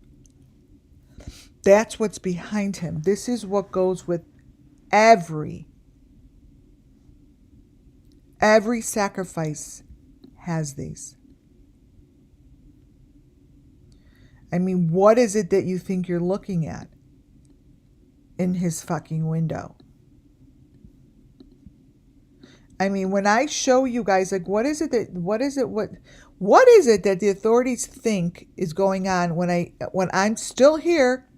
That's what's behind him. This is what goes with every sacrifice has these. I mean, what is it that you think you're looking at in his fucking window? I mean, when I show you guys, like, what is it that the authorities think is going on when I'm still here,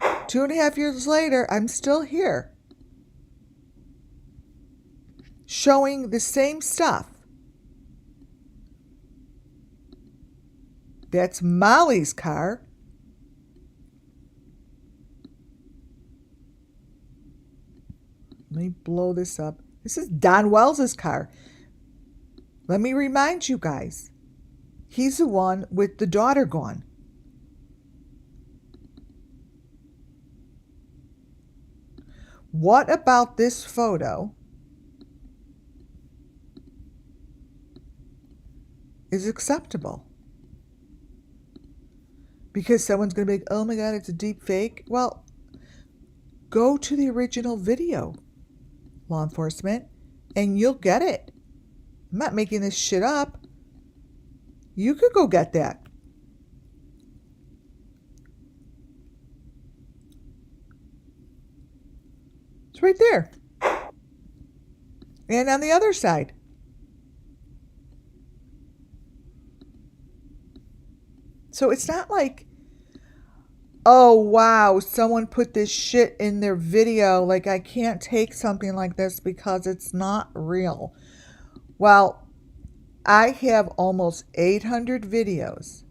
2.5 years later, I'm still here, showing the same stuff. That's Molly's car. Let me blow this up. This is Don Wells' car. Let me remind you guys, he's the one with the daughter gone. What about this photo is acceptable? Because someone's going to be like, oh my God, it's a deep fake. Well, go to the original video, law enforcement, and you'll get it. I'm not making this shit up. You could go get that. It's right there. And on the other side. So it's not like, oh wow, someone put this shit in their video. Like, I can't take something like this because it's not real. Well, I have almost 800 videos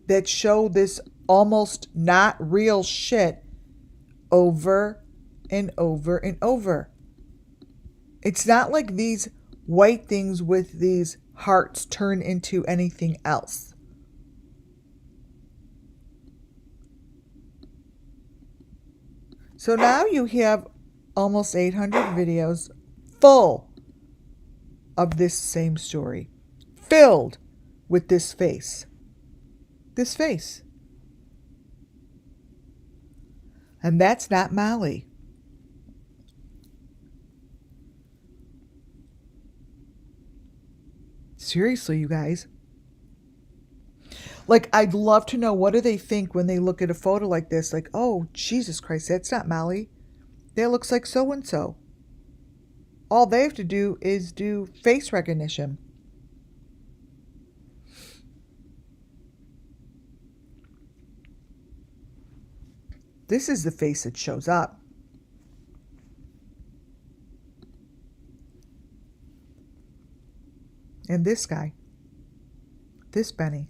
that show this almost not real shit over and over and over. It's not like these white things with these hearts turn into anything else. So now you have almost 800 videos full of this same story, filled with this face. This face. And that's not Molly. Seriously, you guys. Like, I'd love to know, what do they think when they look at a photo like this? Like, oh, Jesus Christ, that's not Molly. That looks like so-and-so. All they have to do is do face recognition. This is the face that shows up. And this guy. this Benny.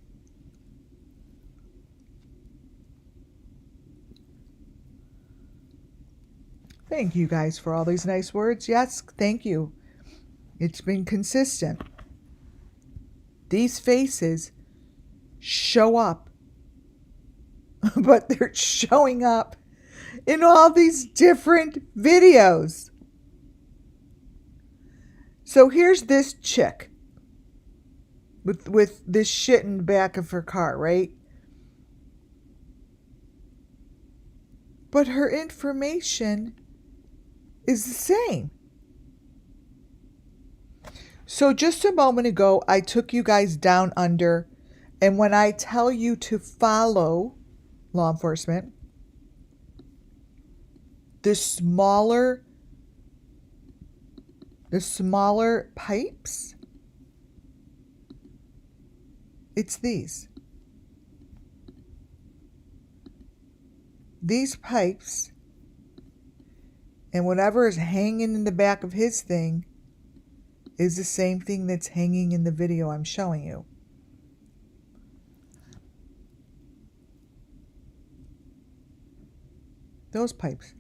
Thank you guys for all these nice words. Yes, thank you. It's been consistent. These faces show up, but they're showing up in all these different videos. So here's this chick with this shit in the back of her car, right? But her information is the same. So just a moment ago, I took you guys down under, and when I tell you to follow law enforcement, the smaller pipes, it's these. These pipes, and whatever is hanging in the back of his thing is the same thing that's hanging in the video I'm showing you. Those pipes.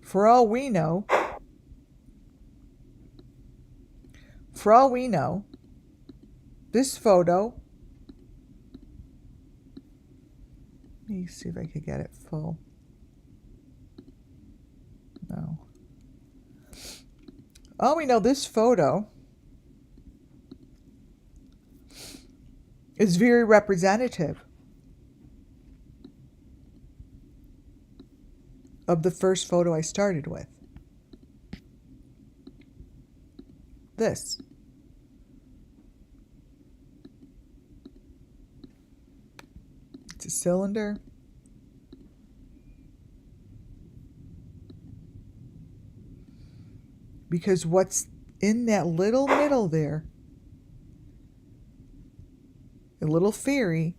For all we know, this photo, let me see if I could get it full. No. All we know, this photo is very representative of the first photo I started with. This. It's a cylinder. Because what's in that little middle there, a little fairy,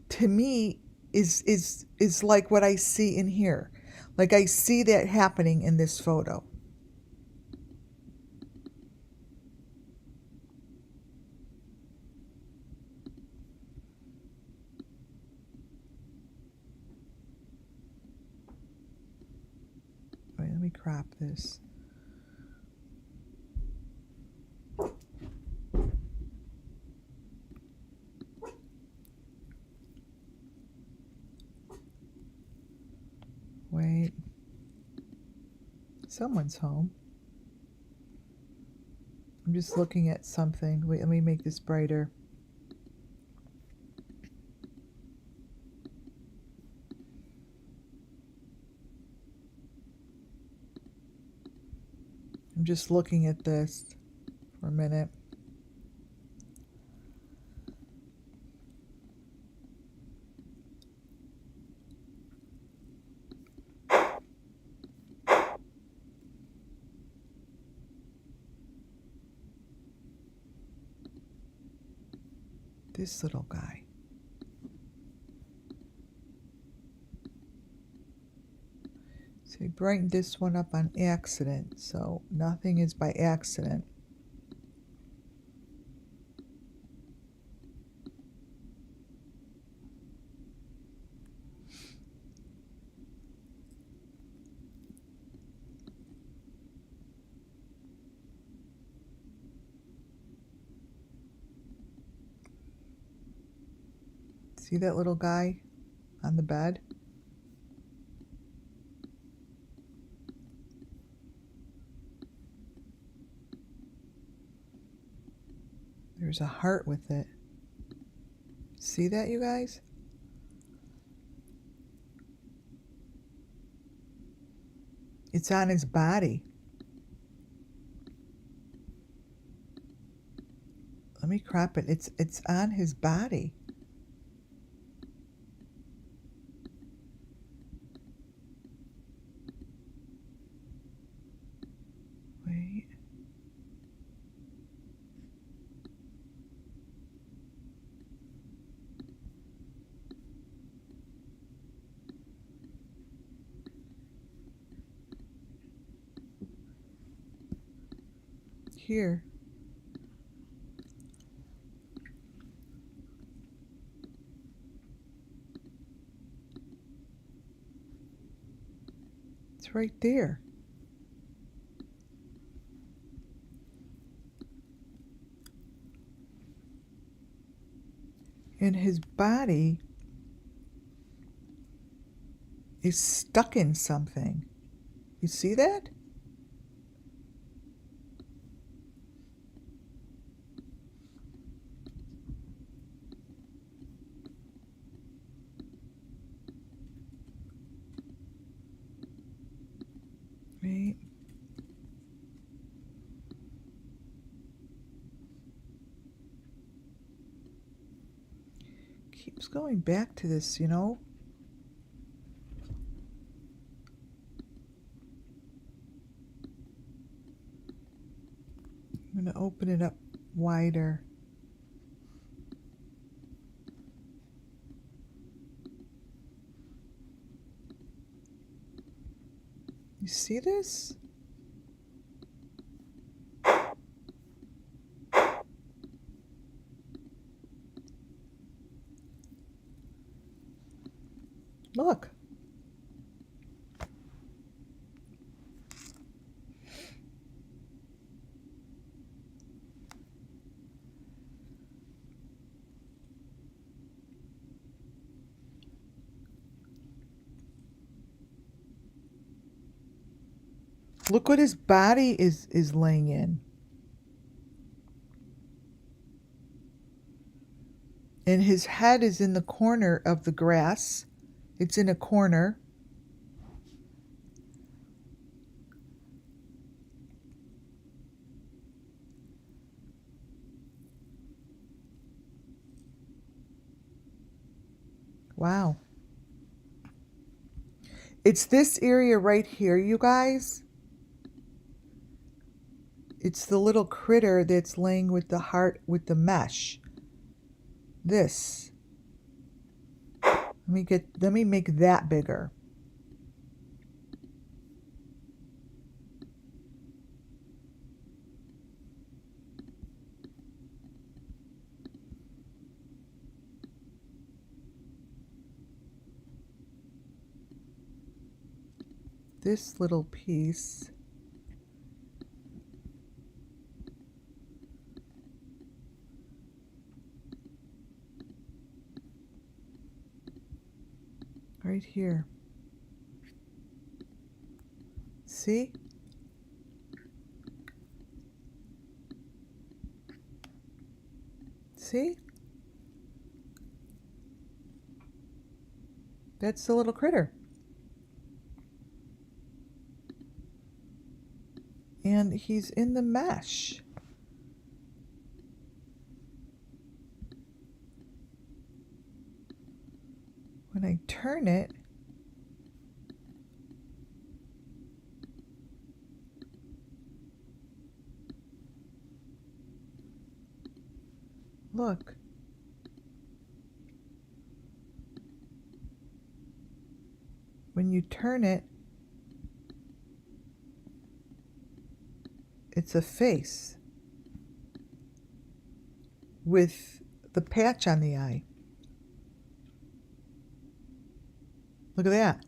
to me is like what I see in here. Like I see that happening in this photo. Wait, let me crop this. Wait. Someone's home. I'm just looking at something. Wait, let me make this brighter. I'm just looking at this for a minute. This little guy. So I brightened this one up on accident, so nothing is by accident. See that little guy on the bed? There's a heart with it. See that, you guys? It's on his body. Let me crop it. It's on his body. Wait. here. It's right there. And his body is stuck in something. You see that? Right. Keeps going back to this, you know? I'm going to open it up wider. You see this? Look. Look what his body is laying in. And his head is in the corner of the grass. It's in a corner. Wow. It's this area right here, you guys. It's the little critter that's laying with the heart with the mesh. This. Let me make that bigger. This little piece. Right here. See? See? That's the little critter. And he's in the mesh. When I turn it, look. When you turn it, it's a face with the patch on the eye. Look at that.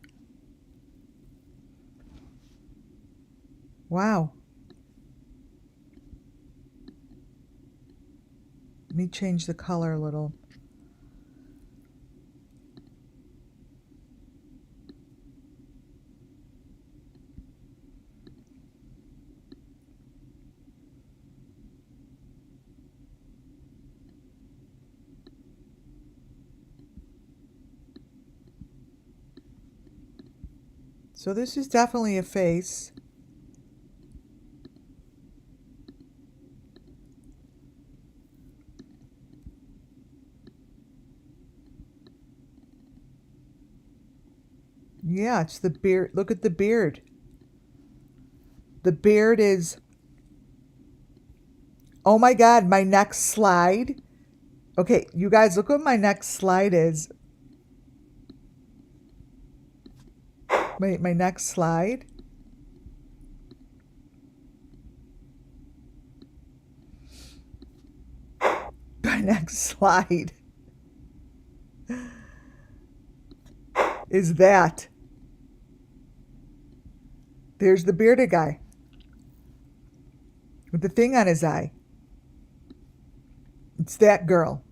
Wow. Let me change the color a little. So this is definitely a face. Yeah, it's the beard. Look at the beard. The beard is... Oh my God, my next slide. Okay, you guys, look what my next slide is. My next slide. next slide is that. There's the bearded guy with the thing on his eye. It's that girl.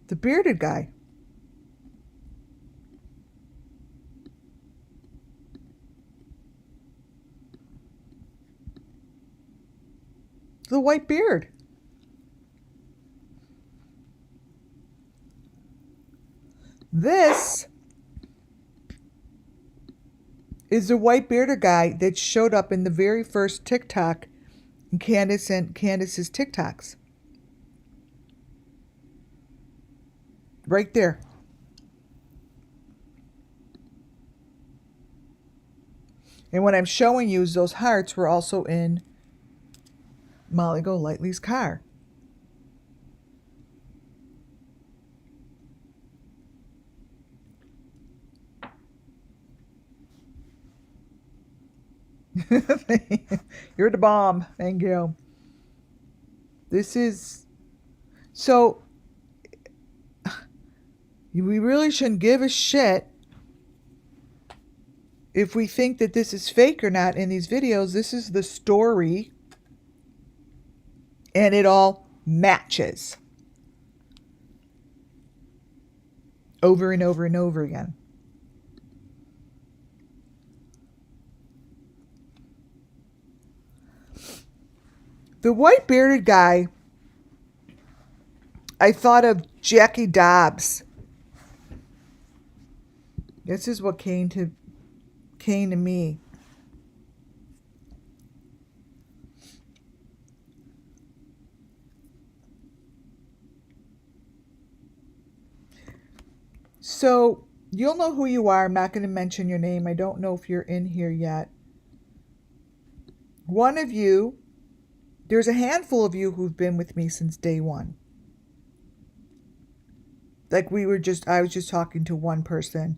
The bearded guy. The white beard. This is the white bearded guy that showed up in the very first TikTok in Candace's TikToks. Right there. And what I'm showing you is those hearts were also in Molly Golightly's car. You're the bomb. Thank you. This is... So, we really shouldn't give a shit if we think that this is fake or not in these videos. This is the story. And it all matches. Over and over and over again. The white bearded guy, I thought of Jackie Dobbs. This is what came to me. So, you'll know who you are. I'm not going to mention your name. I don't know if you're in here yet. One of you, there's a handful of you who've been with me since day one. Like I was just talking to one person.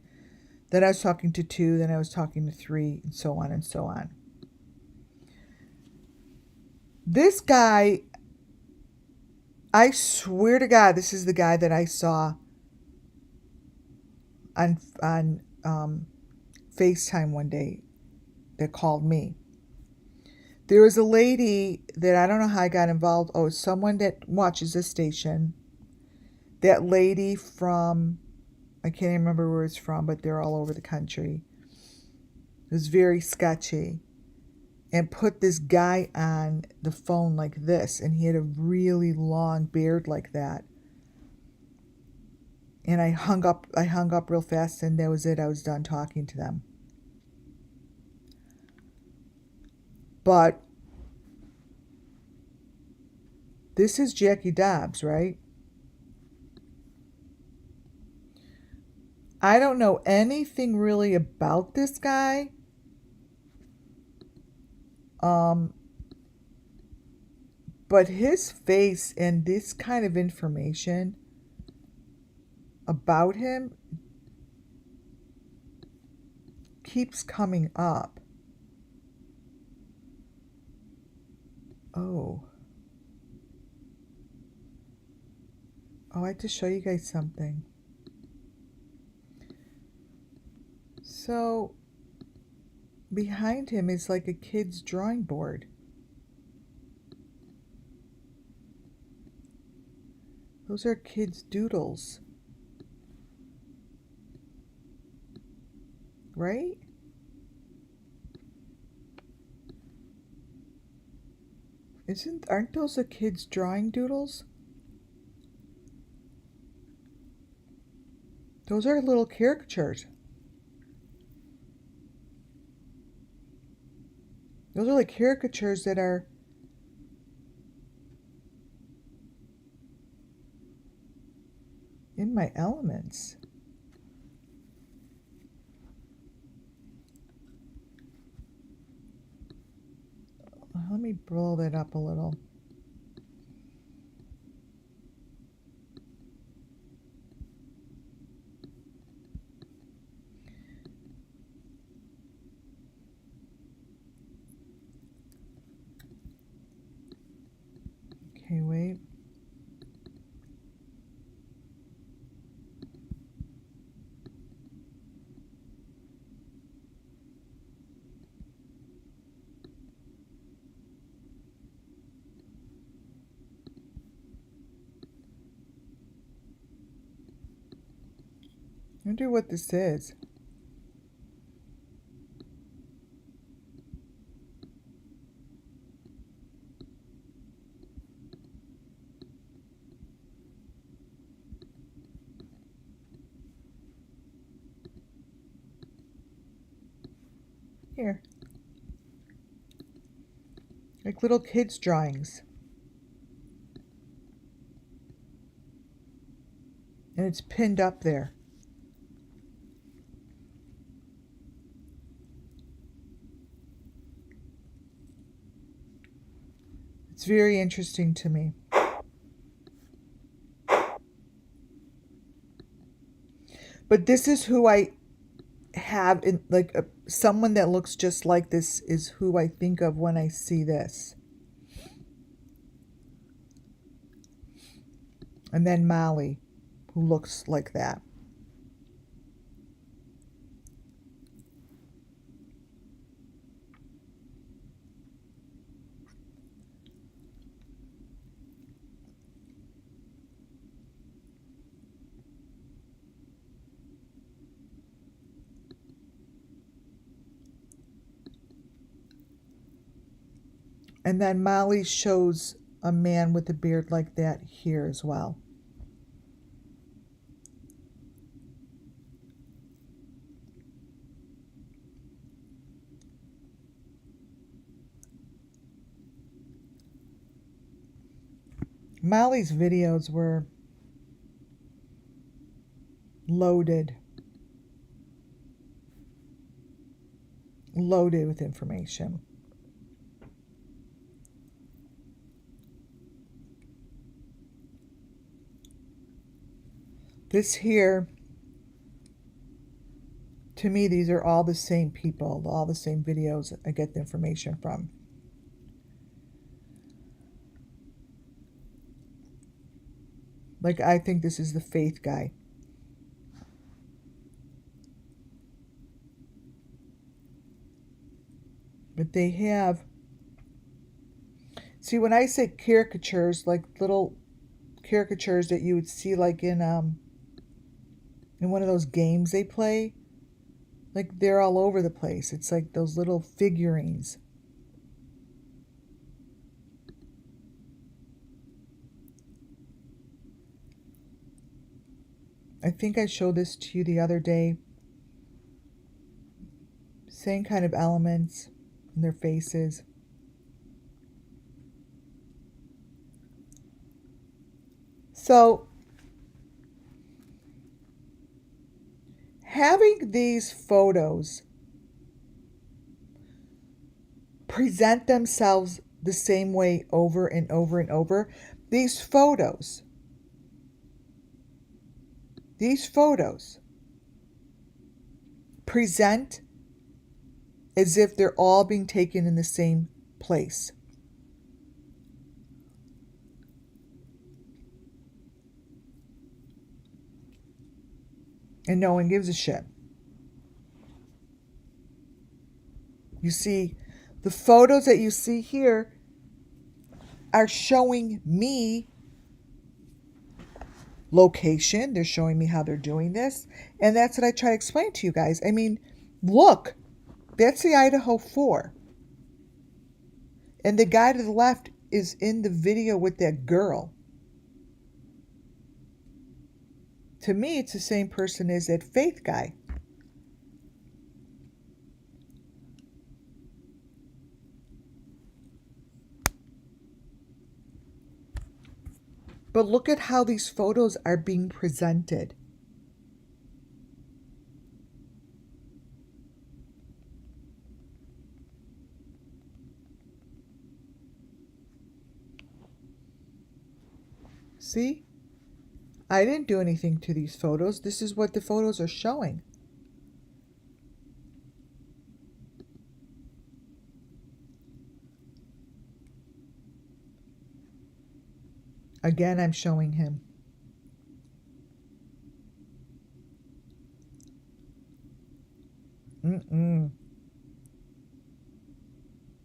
Then I was talking to two. Then I was talking to three, and so on and so on. This guy, I swear to God, this is the guy that I saw on FaceTime one day that called me. There was a lady that I don't know how I got involved. Oh, someone that watches this station. That lady from, I can't even remember where it's from, but they're all over the country. It was very sketchy. And put this guy on the phone like this. And he had a really long beard like that. And I hung up real fast, and that was it. I was done talking to them. But this is Jackie Dobbs, right? I don't know anything really about this guy. But his face and this kind of information about him keeps coming up. Oh, I have to show you guys something. So, behind him is like a kid's drawing board. Those are kids' doodles. Right? Aren't those the kids' drawing doodles? Those are little caricatures. Those are like caricatures that are in my elements. Let me blow that up a little. wonder what this is. Here. Like little kids' drawings. And it's pinned up there. It's very interesting to me. But this is who I have in, like, someone that looks just like this is who I think of when I see this. And then Molly, who looks like that. And then Molly shows a man with a beard like that here as well. Molly's videos were loaded with information. This here, to me, these are all the same people, all the same videos I get the information from. Like, I think this is the faith guy. But they have, see, when I say caricatures, like little caricatures that you would see like in one of those games they play, like they're all over the place. It's like those little figurines. I think I showed this to you the other day. Same kind of elements in their faces. So, having these photos present themselves the same way over and over and over, these photos present as if they're all being taken in the same place. And no one gives a shit. You see, the photos that you see here are showing me location. They're showing me how they're doing this. And that's what I try to explain to you guys. I mean, look, that's the Idaho 4. And the guy to the left is in the video with that girl. To me, it's the same person as that faith guy. But look at how these photos are being presented. See? I didn't do anything to these photos. This is what the photos are showing. Again, I'm showing him.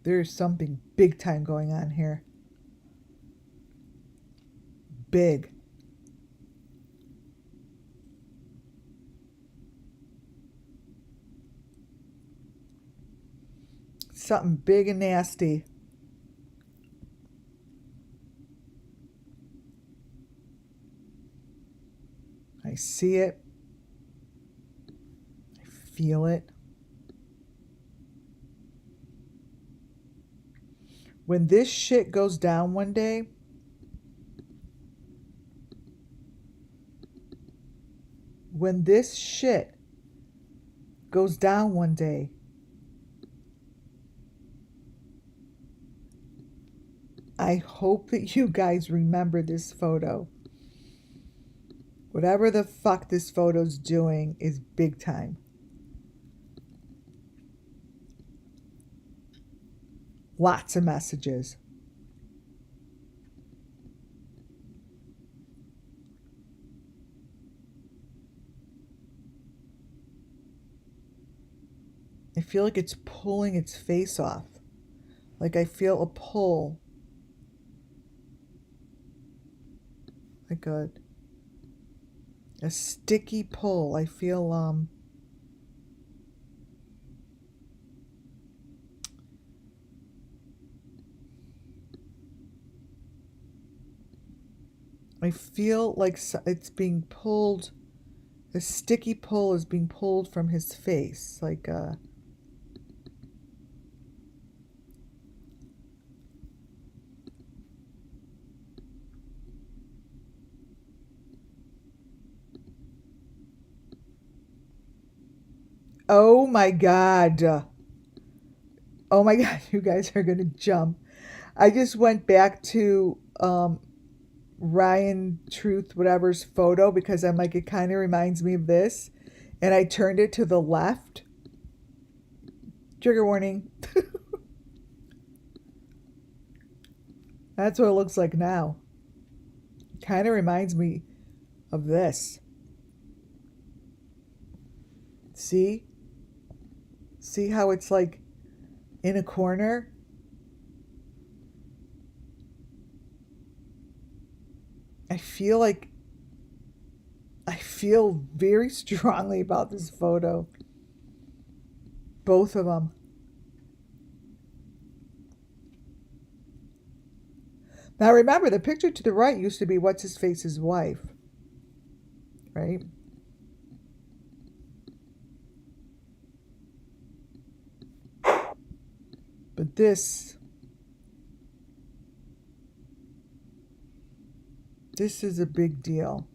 There's something big time going on here. Big. something big and nasty. I see it. I feel it. When this shit goes down one day, when this shit goes down one day, I hope that you guys remember this photo. Whatever the fuck this photo's doing is big time. Lots of messages. I feel like it's pulling its face off. Like I feel a pull. Like a sticky pull. I feel I feel like it's being pulled. The sticky pull is being pulled from his face, like oh my God. Oh my God, you guys are going to jump. I just went back to Ryan Truth, whatever's photo, because I'm like, it kind of reminds me of this. And I turned it to the left. Trigger warning. That's what it looks like now. Kind of reminds me of this. See? See how it's like in a corner? I feel very strongly about this photo. Both of them. Now remember, the picture to the right used to be what's-his-face's wife. Right? But this is a big deal.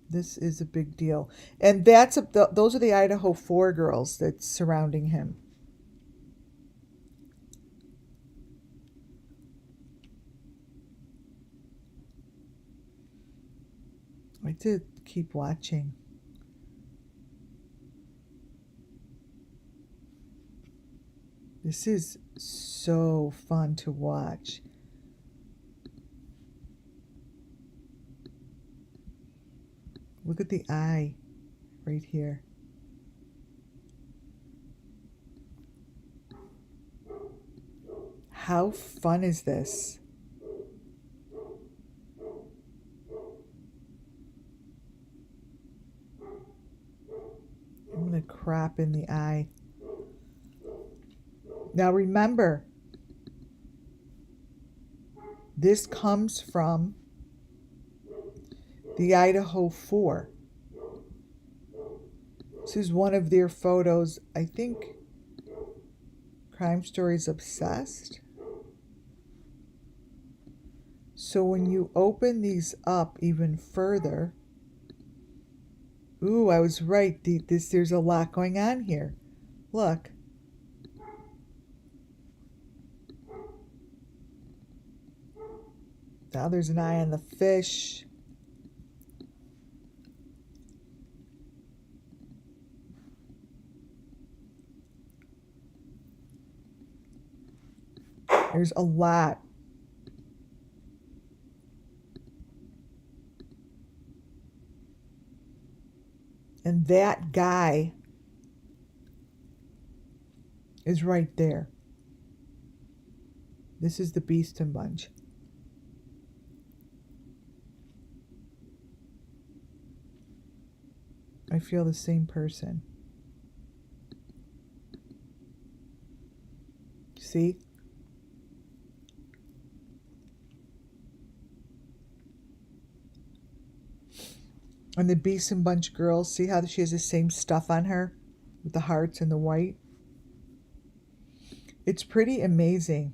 This is a big deal. And those are the Idaho 4 girls that's surrounding him. I did keep watching. This is so fun to watch. Look at the eye right here. How fun is this? I'm going to crop in the eye. Now remember, this comes from the Idaho 4. This is one of their photos. I think Crime Stories Obsessed. So when you open these up even further, ooh, I was right. There's a lot going on here. Look. Now there's an eye on the fish. There's a lot. And that guy is right there. This is the Beeston Bunch. I feel the same person. See? And the Beeson Bunch girl, see how she has the same stuff on her with the hearts and the white? It's pretty amazing.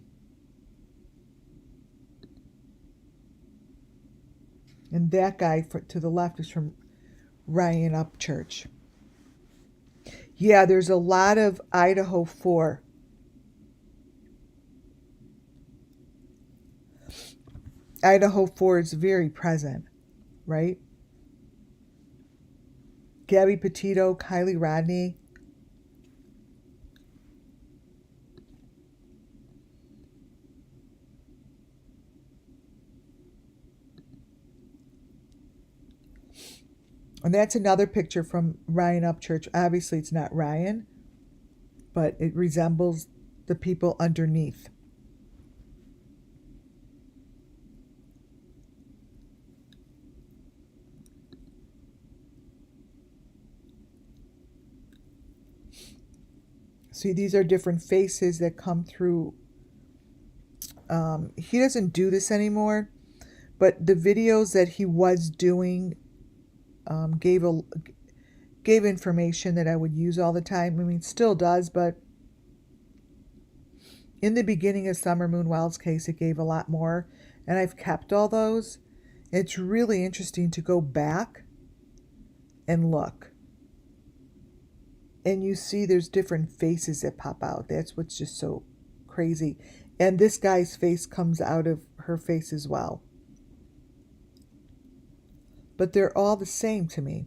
And that guy to the left is from Ryan Upchurch. Yeah, there's a lot of Idaho 4. Idaho 4 is very present, right? Gabby Petito, Kylie Rodney. And that's another picture from Ryan Upchurch. Obviously, it's not Ryan, but it resembles the people underneath. See, these are different faces that come through. He doesn't do this anymore, but the videos that he was doing gave information that I would use all the time. I mean, still does, but in the beginning of Summer Moon Wild's case, it gave a lot more, and I've kept all those. It's really interesting to go back and look. And you see there's different faces that pop out. That's what's just so crazy. And this guy's face comes out of her face as well. But they're all the same to me.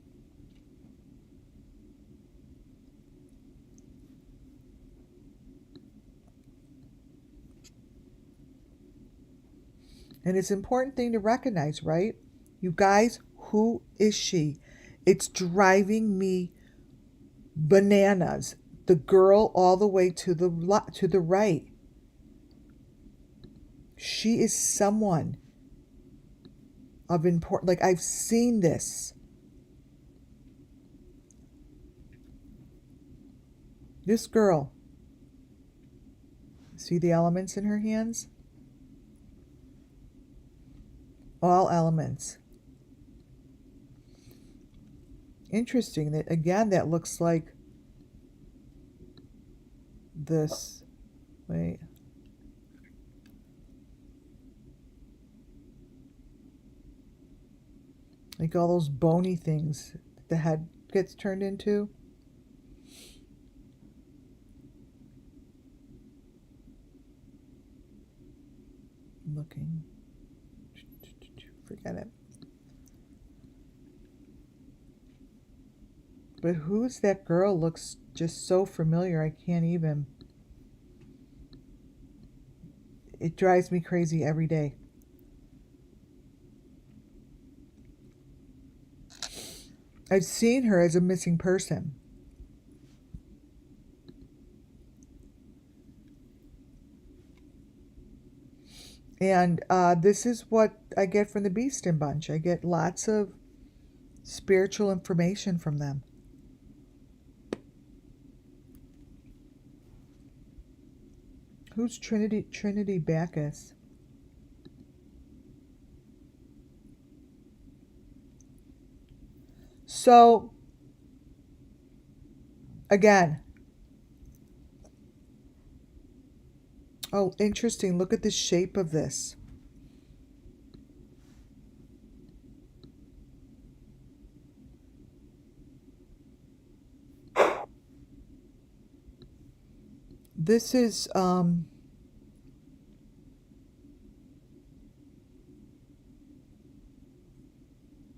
And it's an important thing to recognize, right? You guys, who is she? It's driving me bananas. The girl all the way to the right. She is someone of important. Like, I've seen this. This girl. See the elements in her hands? All elements. Interesting that, again, that looks like this. Wait. Like all those bony things the head gets turned into. Looking. Forget it. But who's that girl? Looks just so familiar. I can't even. It drives me crazy every day. I've seen her as a missing person. And this is what I get from the Beeston Bunch. I get lots of spiritual information from them. Who's Trinity Bacchus? So, again. Oh, interesting. Look at the shape of this. This is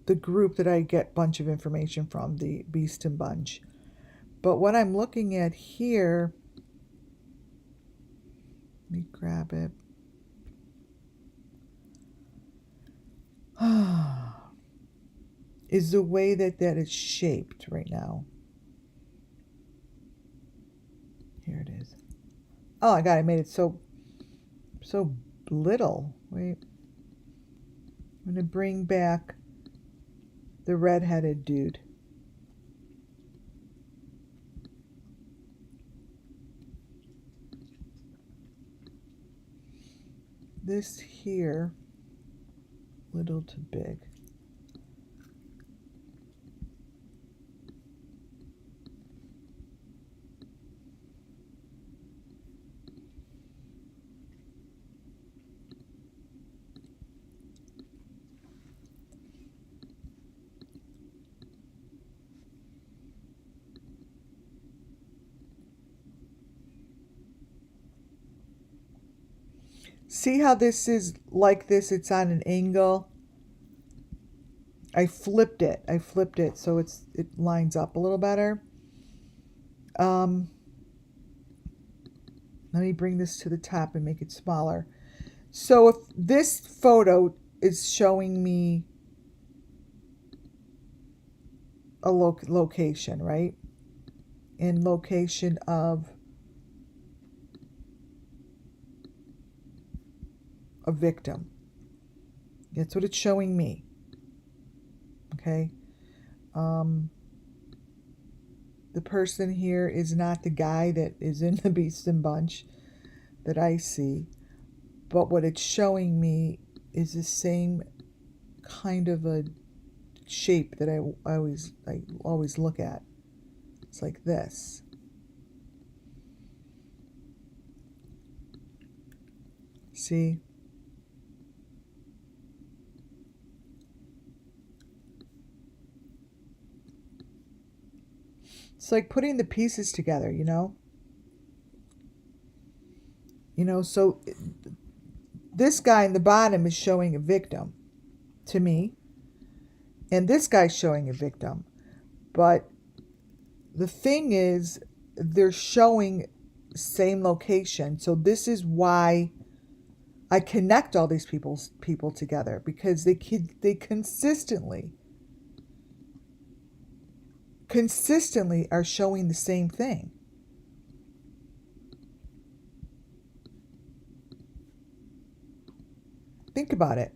the group that I get a bunch of information from, the Beeston Bunch. But what I'm looking at here, let me grab it. Is the way that is shaped right now. Here it is. Oh my God, I made it so little. Wait. I'm going to bring back the red-headed dude. this here little too big. See how this is like this? It's on an angle. I flipped it so it lines up a little better. Let me bring this to the top and make it smaller. So if this photo is showing me a location, right? And location of a victim. That's what it's showing me. Okay. The person here is not the guy that is in the Beeston Bunch that I see, but what it's showing me is the same kind of a shape that I always look at. It's like this. See? It's like putting the pieces together, you know? So this guy in the bottom is showing a victim to me, and this guy's showing a victim. But the thing is, they're showing same location. So this is why I connect all these people together, because they consistently are showing the same thing. Think about it.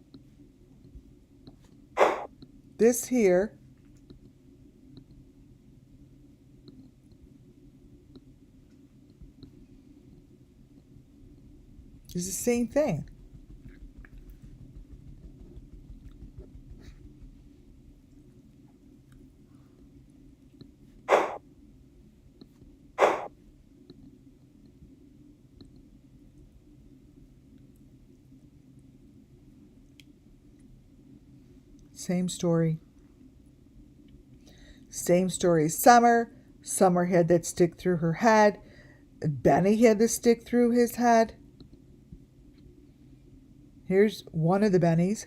This here is the same thing. Same story. Same story. Summer had that stick through her head. Benny had the stick through his head. Here's one of the Bennies.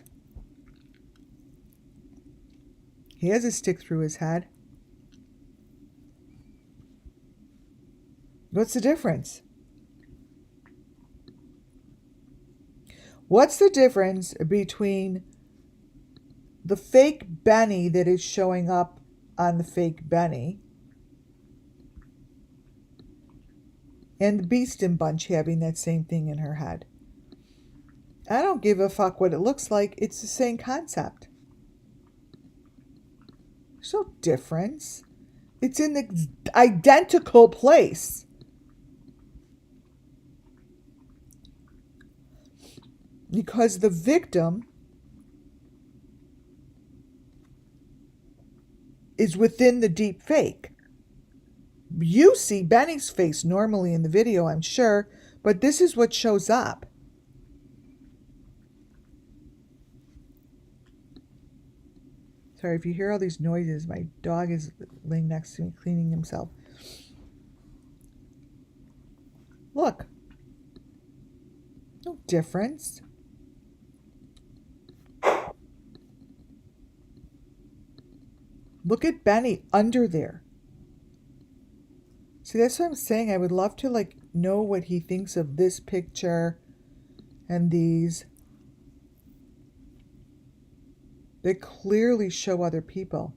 He has a stick through his head. What's the difference? What's the difference between the fake Benny that is showing up on the fake Benny and the Beeston Bunch having that same thing in her head? I don't give a fuck what it looks like. It's the same concept. There's no difference. It's in the identical place. Because the victim is within the deep fake. You see Benny's face normally in the video, I'm sure, but this is what shows up. Sorry, if you hear all these noises, my dog is laying next to me cleaning himself. Look. No difference. Look at Benny under there. See, that's what I'm saying. I would love to know what he thinks of this picture and these. They clearly show other people.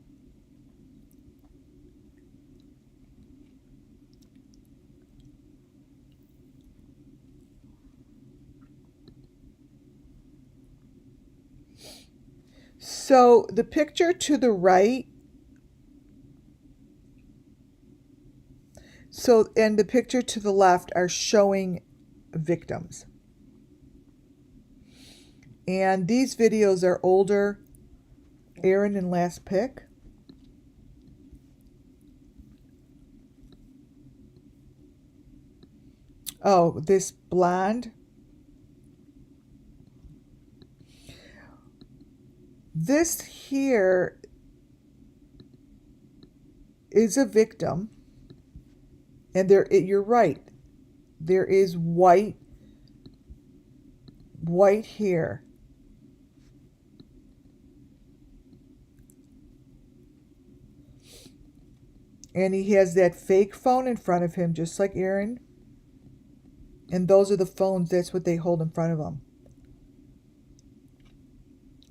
So the picture to the right, and the picture to the left are showing victims. And these videos are older. Aaron and Last Pick. Oh, this blonde. This here is a victim. And you're right. There is white here. And he has that fake phone in front of him, just like Aaron. And those are the phones. That's what they hold in front of them.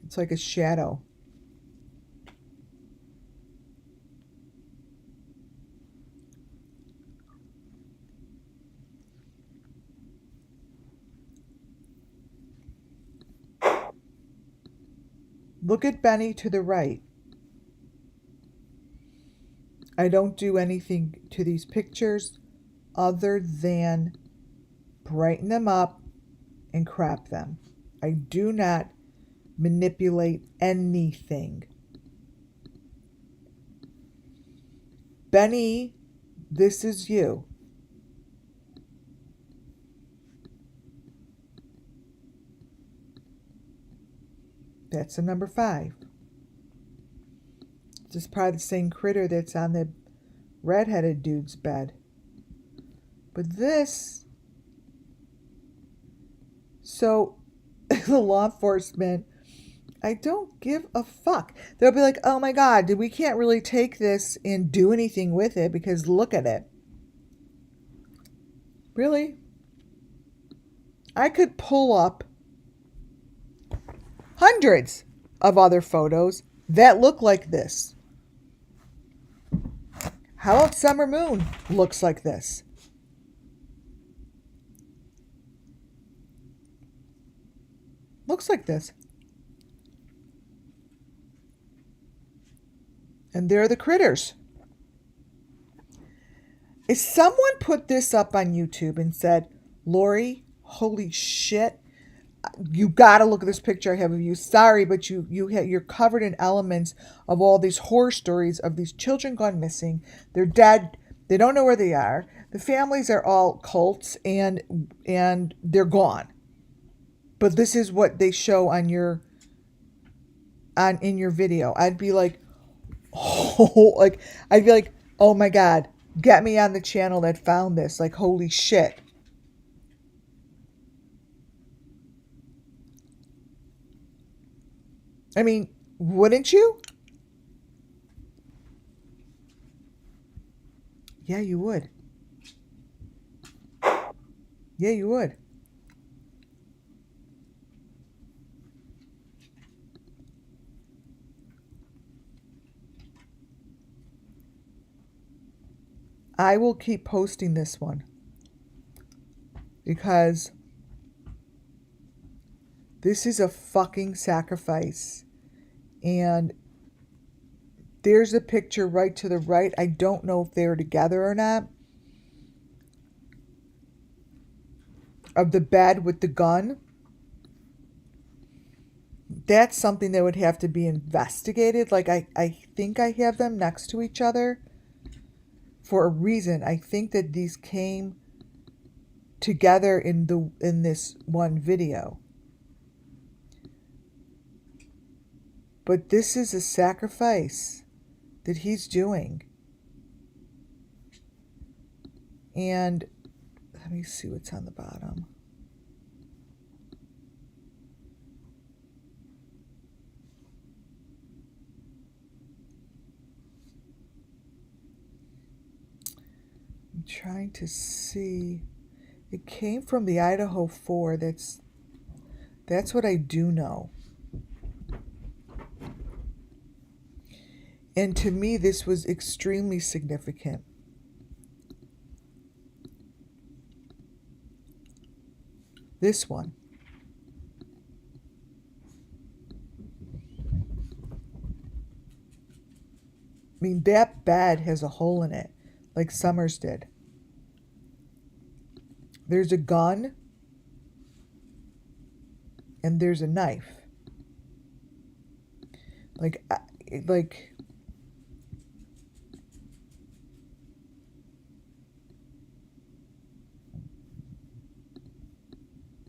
It's like a shadow. Look at Benny to the right. I don't do anything to these pictures other than brighten them up and crop them. I do not manipulate anything. Benny, this is you. That's a number 5. This is probably the same critter that's on the redheaded dude's bed. But this... So, the law enforcement, I don't give a fuck. They'll be like, oh my God, we can't really take this and do anything with it because look at it. Really? I could pull up hundreds of other photos that look like this. How about Summer Moon looks like this? Looks like this. And there are the critters. If someone put this up on YouTube and said, Lori, holy shit, you gotta look at this picture I have of you. Sorry, but you're covered in elements of all these horror stories of these children gone missing. They're dead. They don't know where they are. The families are all cults and they're gone. But this is what they show in your video. I'd be like, oh my God, get me on the channel that found this. Like, holy shit. I mean, wouldn't you? Yeah, you would. Yeah, you would. I will keep posting this one because this is a fucking sacrifice. And there's a picture right to the right. I don't know if they're together or not. Of the bed with the gun. That's something that would have to be investigated. Like, I think I have them next to each other for a reason. I think that these came together in this one video. But this is a sacrifice that he's doing. And let me see what's on the bottom. I'm trying to see. It came from the Idaho 4. That's what I do know. And to me, this was extremely significant. This one. I mean, that bed has a hole in it, like Summers did. There's a gun. and there's a knife. Like,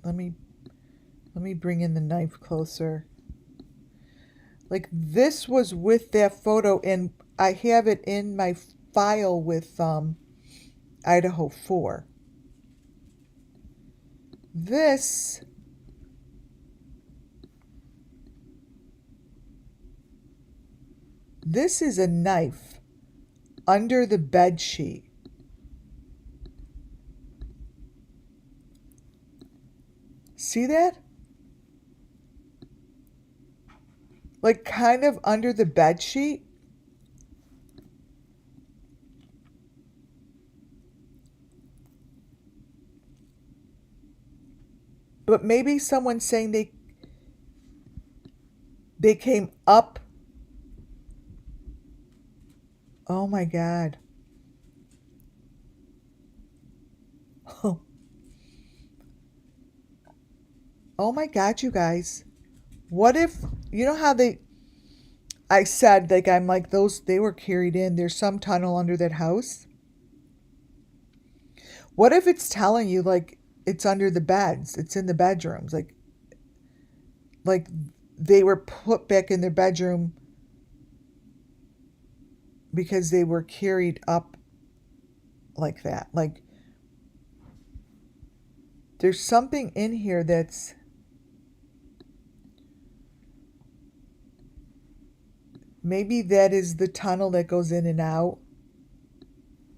let me bring in the knife closer. Like, this was with that photo, and I have it in my file with Idaho 4. This is a knife under the bed sheet. See that? Like, kind of under the bed sheet. But maybe someone's saying they came up. Oh my God. Oh my God, you guys. What if, you know how I said, like, I'm like, they were carried in. There's some tunnel under that house. What if it's telling you, like, it's under the beds, it's in the bedrooms, like they were put back in their bedroom because they were carried up like that. Like, there's something in here that's maybe that is the tunnel that goes in and out.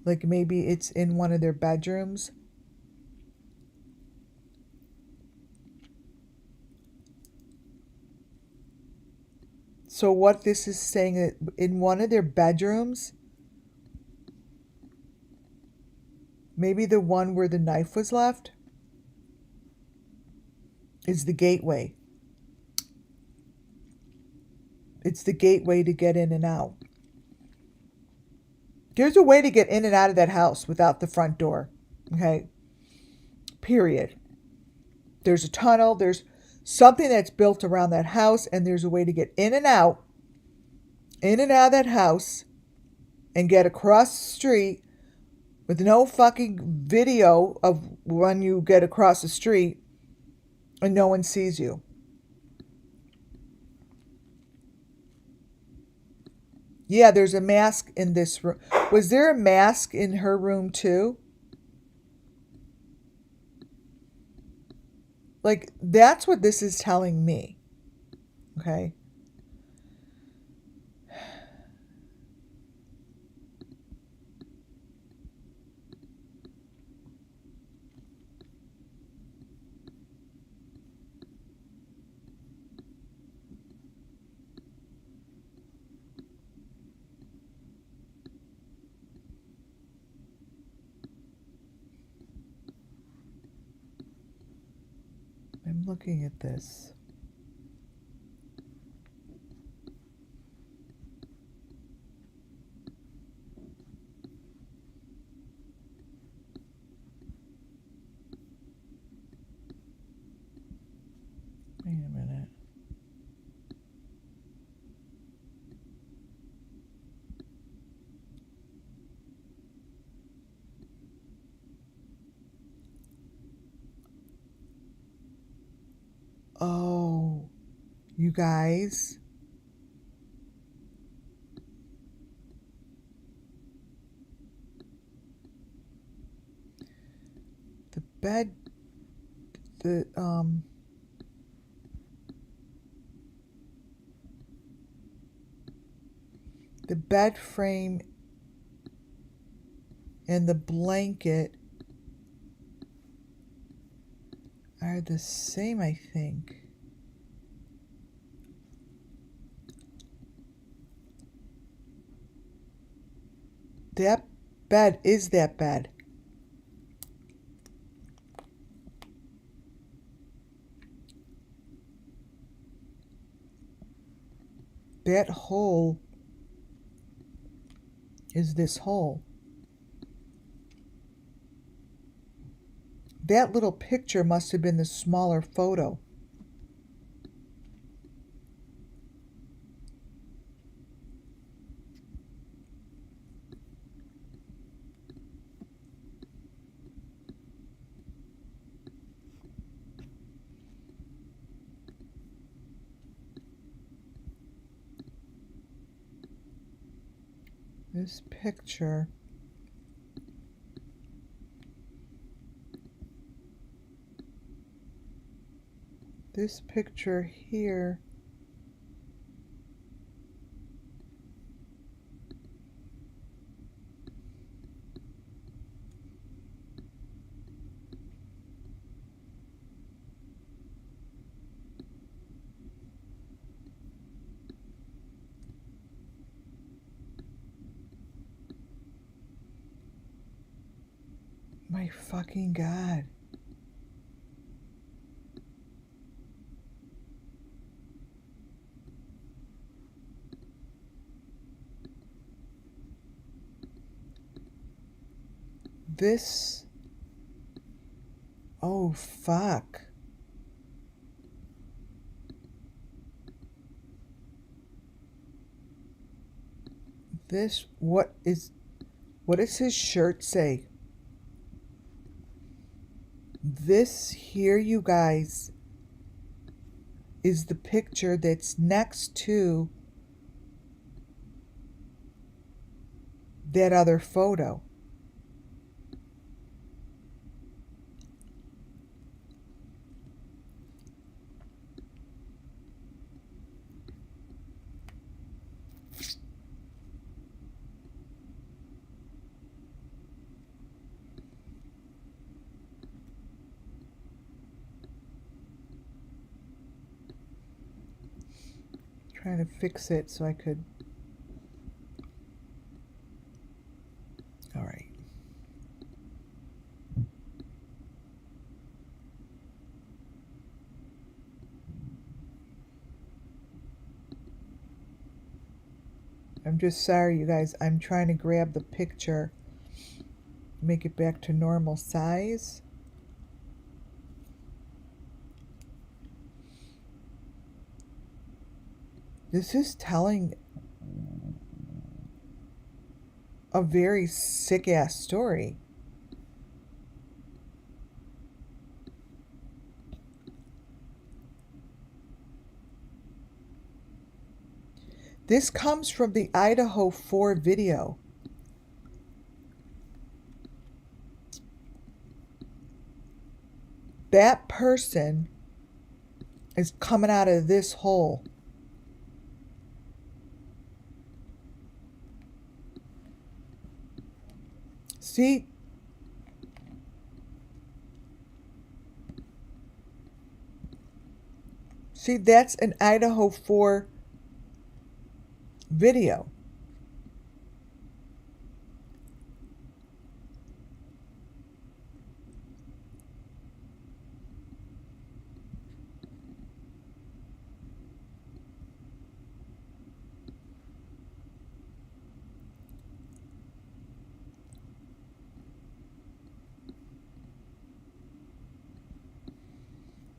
Like, maybe it's in one of their bedrooms. So what this is saying, that in one of their bedrooms, maybe the one where the knife was left, is the gateway. It's the gateway to get in and out. There's a way to get in and out of that house without the front door. Okay? Period. There's a tunnel. There's something that's built around that house, and there's a way to get in and out of that house and get across the street with no fucking video of when you get across the street and no one sees you. Yeah, there's a mask in this room. Was there a mask in her room too? Like, that's what this is telling me. Okay? I'm looking at this. Wait a minute. Oh, you guys. The bed, the bed frame and the blanket are the same, I think. That bed is that bed. That hole is this hole. That little picture must have been the smaller photo. This picture. This picture here. My fucking God. This. Oh, fuck. This, what does his shirt say? This here, you guys, is the picture that's next to that other photo. Trying to fix it so I could. All right. I'm just sorry, you guys. I'm trying to grab the picture, make it back to normal size. This is telling a very sick-ass story. This comes from the Idaho 4 video. That person is coming out of this hole. See? See, that's an Idaho 4 video.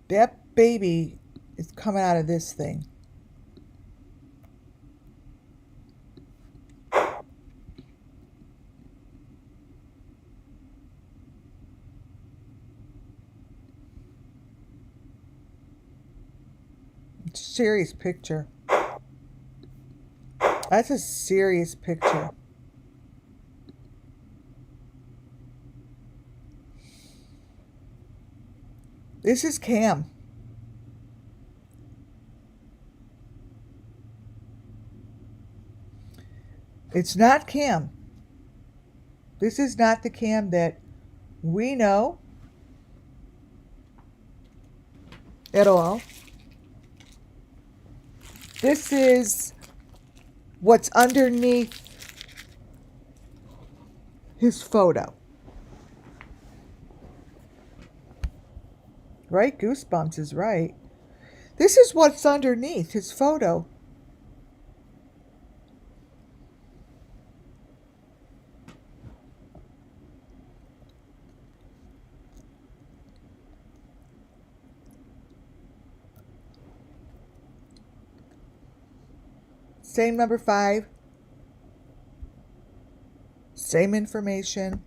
That baby is coming out of this thing. It's a serious picture. That's a serious picture. This is Cam. It's not Cam. This is not the Cam that we know at all. This is what's underneath his photo. Right? Goosebumps is right. This is what's underneath his photo. Same number 5. Same information.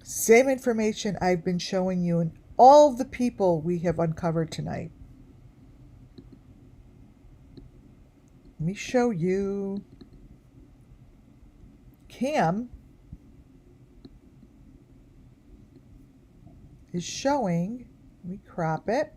Same information I've been showing you and all of the people we have uncovered tonight. Let me show you. Cam is showing, let me crop it.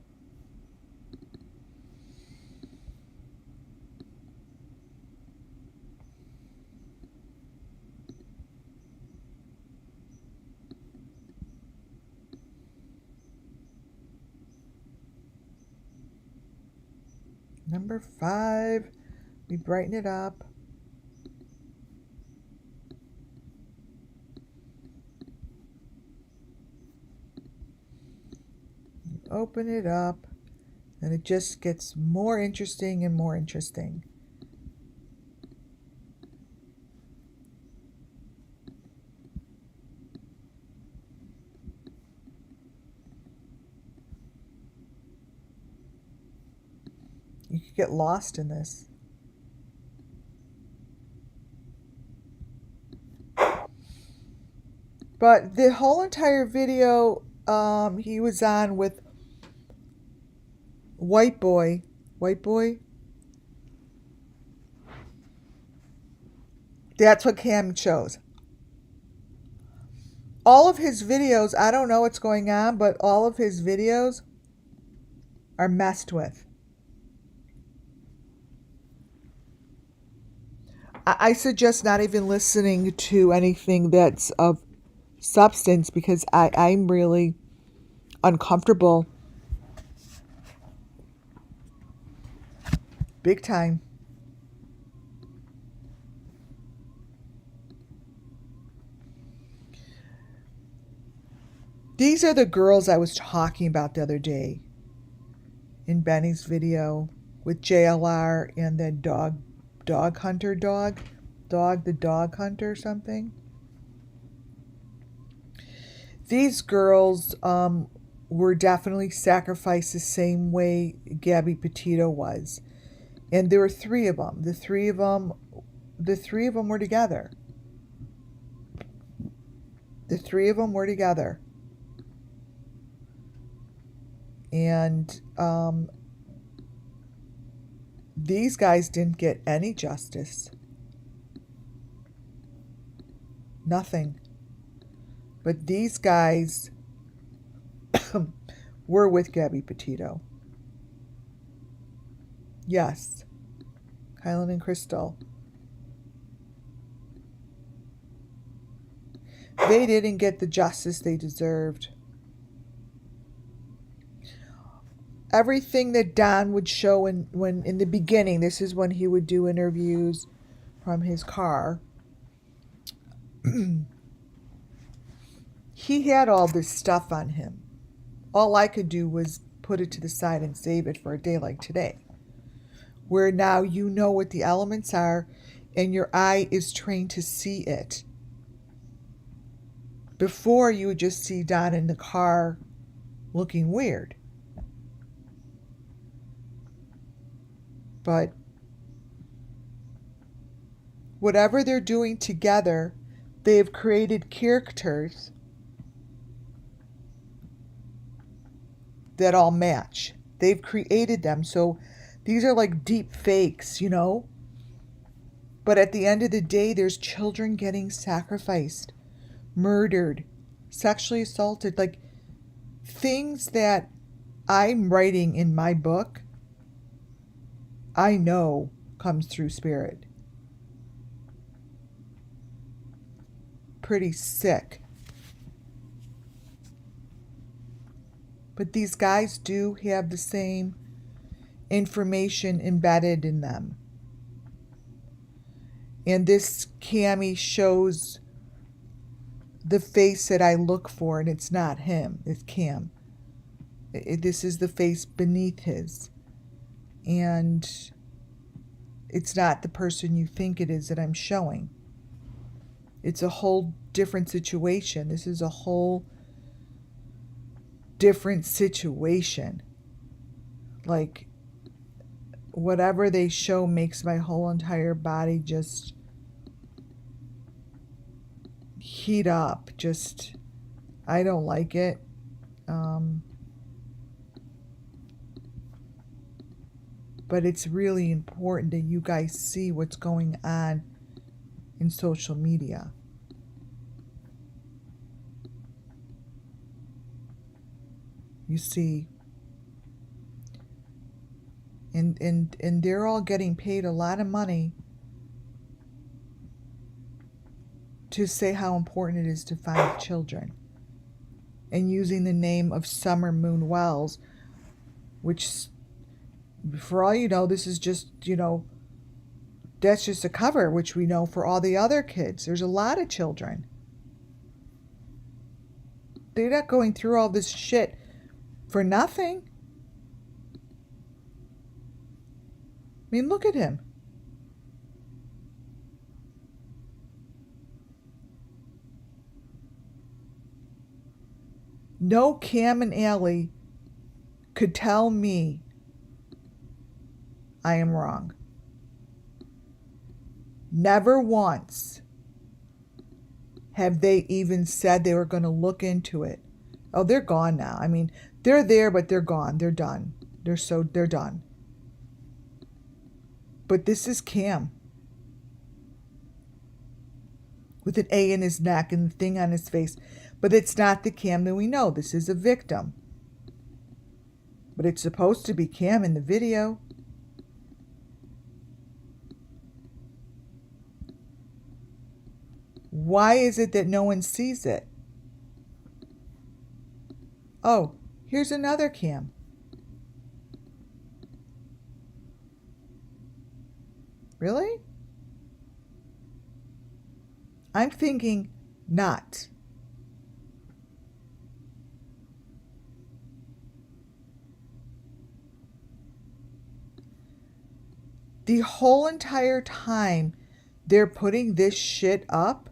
Number 5, we brighten it up. Open it up, and it just gets more interesting and more interesting. You could get lost in this. But the whole entire video he was on with White Boy. That's what Cam chose. All of his videos, I don't know what's going on, but all of his videos are messed with. I suggest not even listening to anything that's of substance because I'm really uncomfortable. Big time. These are the girls I was talking about the other day in Benny's video with JLR and the dog hunter the dog hunter something. These girls were definitely sacrificed the same way Gabby Petito was. And there were 3 of them. The three of them were together. The 3 of them were together. And these guys didn't get any justice. Nothing. But these guys were with Gabby Petito. Yes. Kylan and Crystal. They didn't get the justice they deserved. Everything that Don would show when in the beginning, this is when he would do interviews from his car. He had all this stuff on him. All I could do was put it to the side and save it for a day like today, where now you know what the elements are and your eye is trained to see it. Before, you would just see Don in the car looking weird. But whatever they're doing together, they have created characters that all match. They've created them. So these are like deep fakes, you know? But at the end of the day, there's children getting sacrificed, murdered, sexually assaulted. Like things that I'm writing in my book, I know comes through spirit. Pretty sick. But these guys do have the same information embedded in them. And this Cammy shows the face that I look for, and it's not him, it's Cam. This is the face beneath his. And it's not the person you think it is that I'm showing. It's a whole different situation. This is a whole different situation. Like, whatever they show makes my whole entire body just heat up. Just, I don't like it. But it's really important that you guys see what's going on in social media. You see, and they're all getting paid a lot of money to say how important it is to find children, and using the name of Summer Moon Wells, which, for all you know, this is just, that's just a cover, which we know for all the other kids. There's a lot of children. They're not going through all this shit for nothing. I mean, look at him. No Cam and Allie could tell me I am wrong. Never once have they even said they were going to look into it. Oh, they're gone now. I mean, they're there, but they're gone. They're done. They're done. But this is Cam, with an A in his neck and the thing on his face. But it's not the Cam that we know. This is a victim. But it's supposed to be Cam in the video. Why is it that no one sees it? Oh, here's another Cam. Really? I'm thinking not. The whole entire time they're putting this shit up,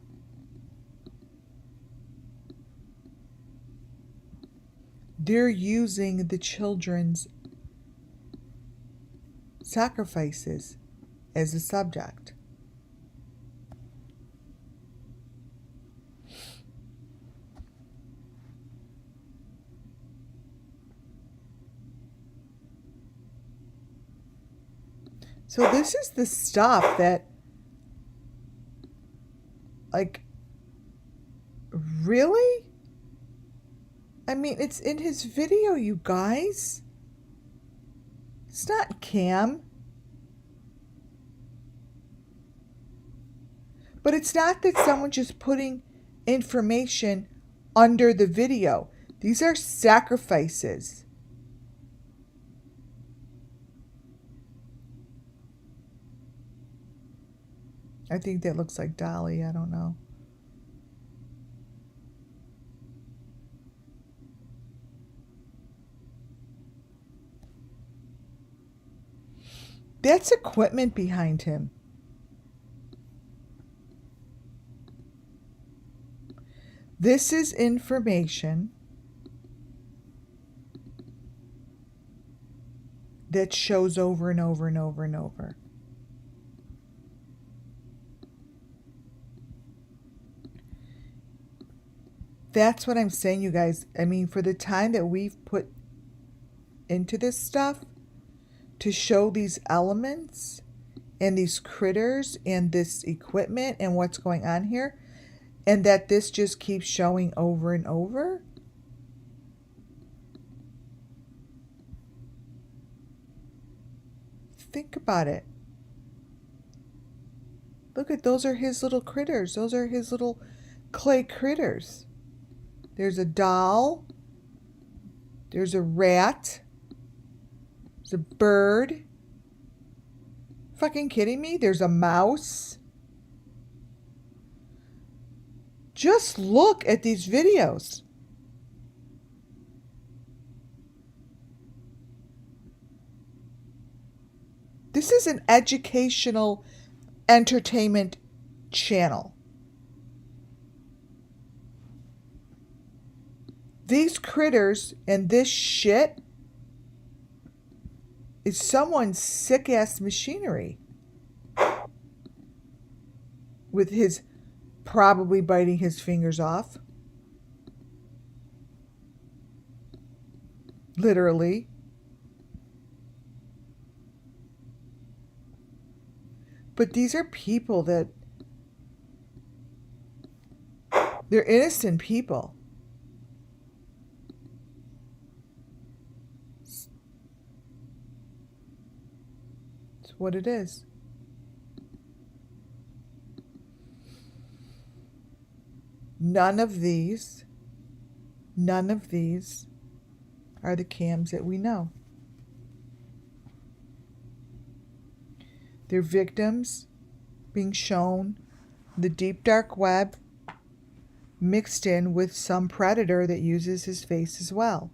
they're using the children's sacrifices as a subject. So this is the stuff that, like, really? I mean, it's in his video, you guys. It's not Cam. But it's not that someone just putting information under the video. These are sacrifices. I think that looks like Dolly. I don't know. That's equipment behind him. This is information that shows over and over and over and over. That's what I'm saying, you guys. I mean, for the time that we've put into this stuff to show these elements and these critters and this equipment and what's going on here, and that this just keeps showing over and over. Think about it. Look at, those are his little critters. Those are his little clay critters. There's a doll. There's a rat. There's a bird. Fucking kidding me? There's a mouse. Just look at these videos. This is an educational entertainment channel. These critters and this shit is someone's sick-ass machinery. With his probably biting his fingers off. Literally. But these are people that They're innocent people. It's what it is. None of these are the cams that we know. They're victims being shown the deep dark web mixed in with some predator that uses his face as well.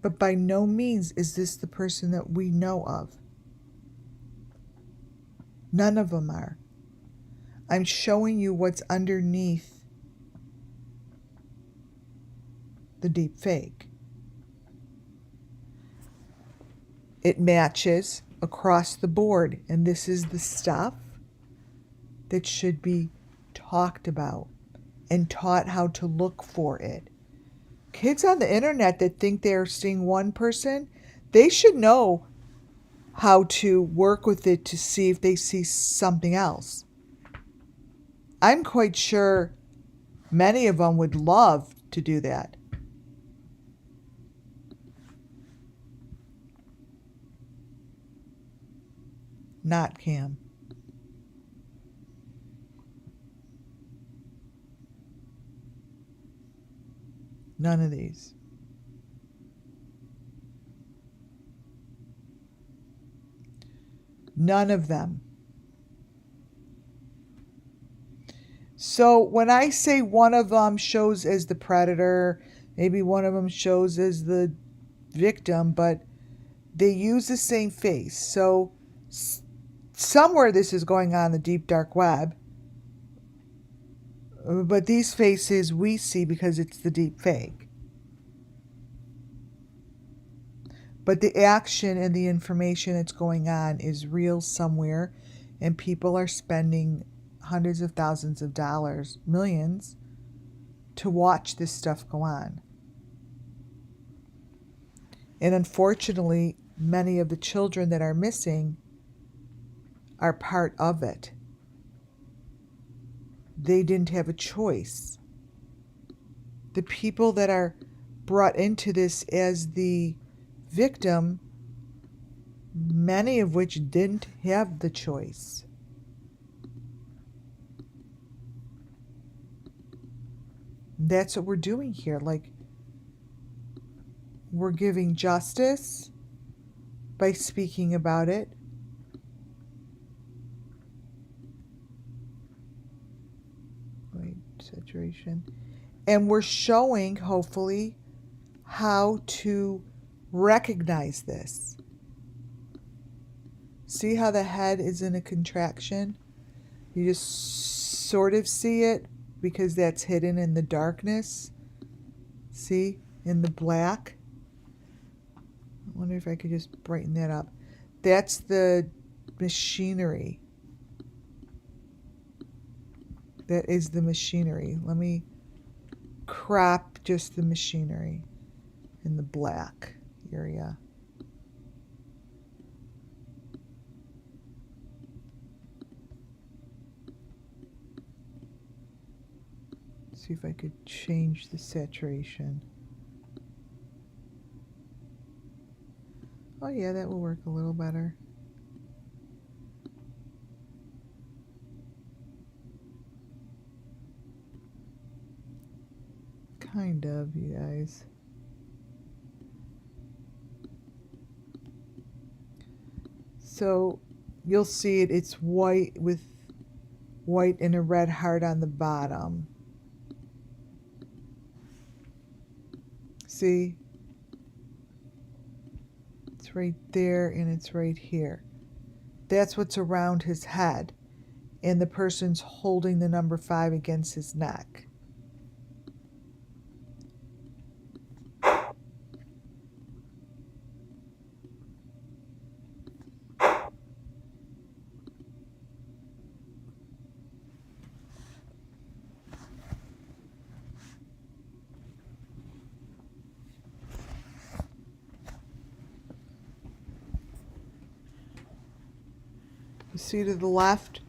But by no means is this the person that we know of. None of them are. I'm showing you what's underneath the deep fake. It matches across the board, and this is the stuff that should be talked about and taught how to look for it. Kids on the internet that think they're seeing one person, they should know how to work with it to see if they see something else. I'm quite sure many of them would love to do that. Not Cam. None of these. None of them. So when I say one of them shows as the predator, maybe one of them shows as the victim, but they use the same face. So somewhere this is going on in the deep dark web, but these faces we see because it's the deep fake. But the action and the information that's going on is real somewhere, and people are spending hundreds of thousands of dollars, millions, to watch this stuff go on. And unfortunately, many of the children that are missing are part of it. They didn't have a choice. The people that are brought into this as the victim, many of which didn't have the choice. That's what we're doing here. Like, we're giving justice by speaking about it. Wait, saturation. And we're showing, hopefully, how to recognize this. See how the head is in a contraction? You just sort of see it because that's hidden in the darkness. See? In the black. I wonder if I could just brighten that up. That's the machinery. That is the machinery. Let me crop just the machinery in the black area. See if I could change the saturation. Oh yeah, that will work a little better. Kind of, you guys. So you'll see it, it's white with white and a red heart on the bottom. See? It's right there and it's right here. That's what's around his head. And the person's holding the number 5 against his neck. You see to the left?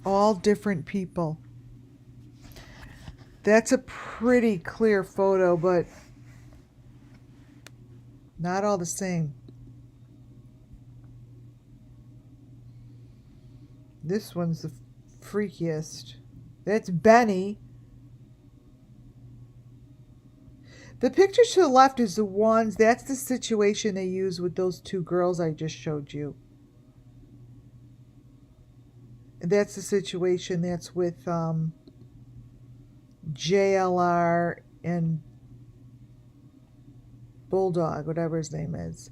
All different people. That's a pretty clear photo, but not all the same. This one's the freakiest. That's Benny. The picture to the left is the ones, that's the situation they use with those two girls I just showed you. And that's the situation that's with JLR and Bulldog, whatever his name is.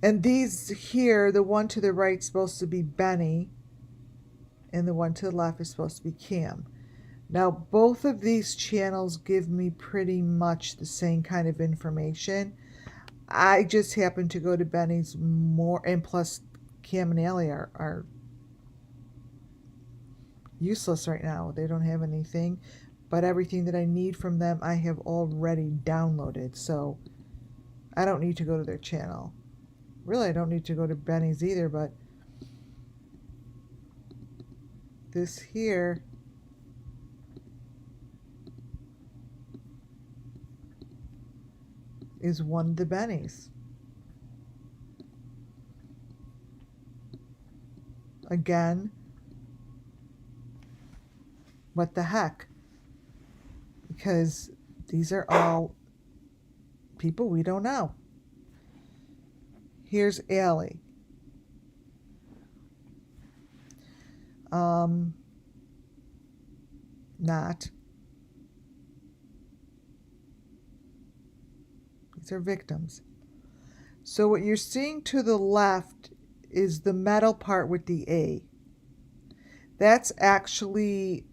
And these here, the one to the right is supposed to be Benny, and the one to the left is supposed to be Cam. Now, both of these channels give me pretty much the same kind of information. I just happen to go to Benny's more, and plus Cam and Allie are useless right now. They don't have anything, but everything that I need from them I have already downloaded, so I don't need to go to their channel. Really, I don't need to go to Benny's either, but this here is one of the Bennies. Again, what the heck? Because these are all people we don't know. Here's Allie. Not. These are victims. So what you're seeing to the left is the metal part with the A. That's actually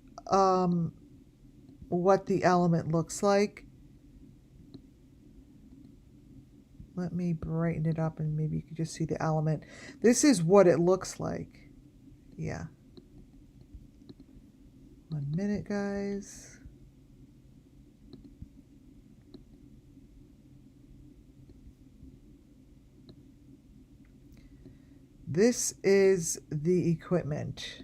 what the element looks like. Let me brighten it up and maybe you can just see the element. This is what it looks like. Yeah. 1 minute, guys. This is the equipment.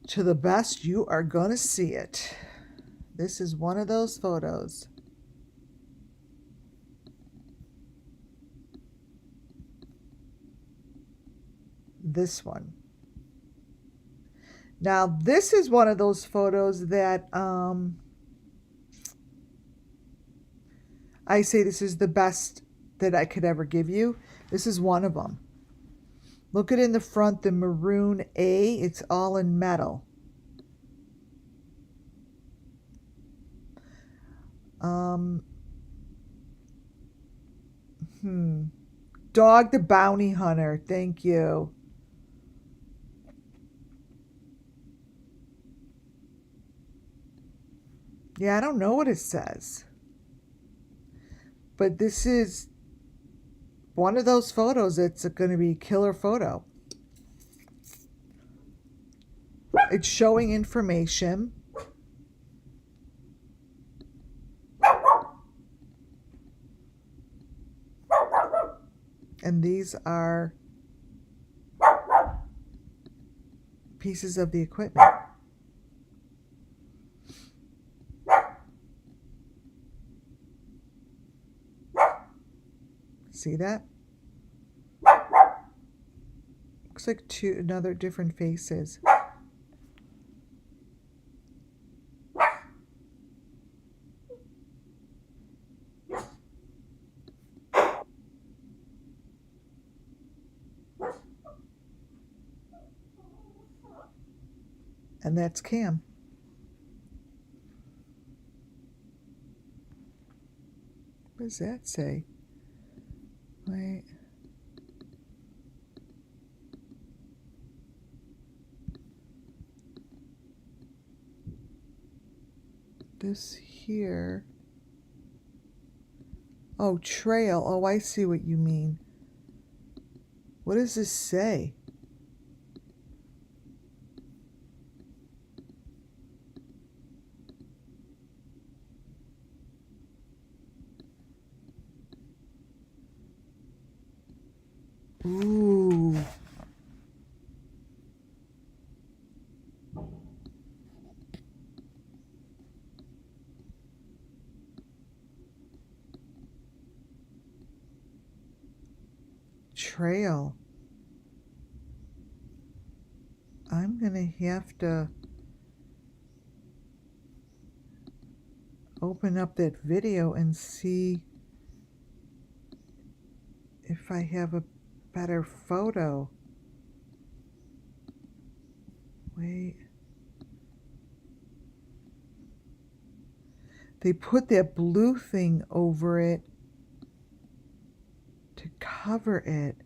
To the best you are going to see it. This is one of those photos. This one. Now, this is one of those photos that I say this is the best that I could ever give you. This is one of them. Look at in the front, the maroon A. It's all in metal. Dog the Bounty Hunter. Thank you. Yeah, I don't know what it says. But this is one of those photos that's going to be a killer photo. It's showing information. And these are pieces of the equipment. See that? Looks like another different faces. And that's Cam. What does that say? Wait. This here. Oh, trail. Oh, I see what you mean. What does this say? Ooh. trail. I'm going to have to open up that video and see if I have a better photo. Wait. They put that blue thing over it to cover it.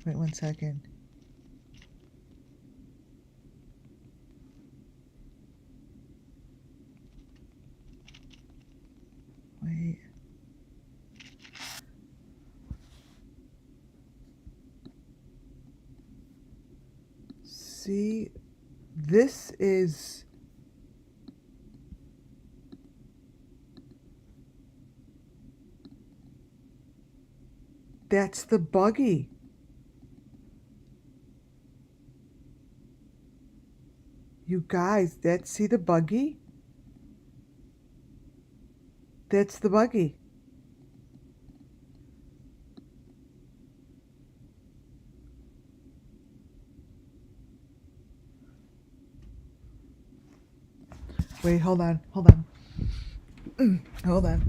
Wait 1 second. Wait. See, this is that's the buggy. You guys, see the buggy? That's the buggy. Wait, hold on. Hold on.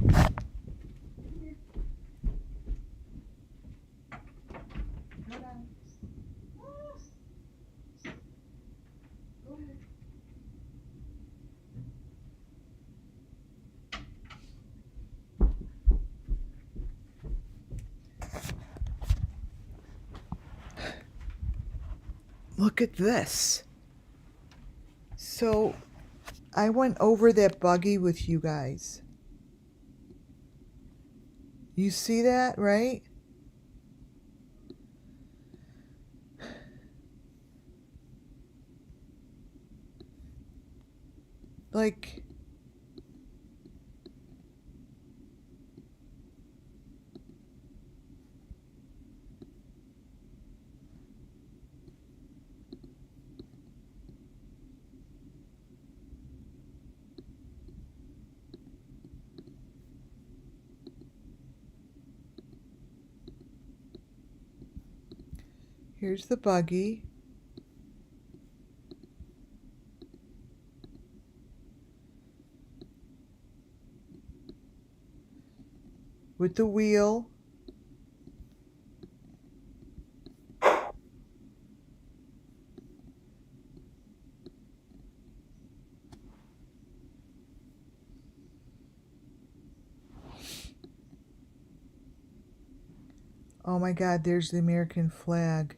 Look at this. So I went over that buggy with you guys. You see that, right? Like, here's the buggy. With the wheel. Oh my God, there's the American flag.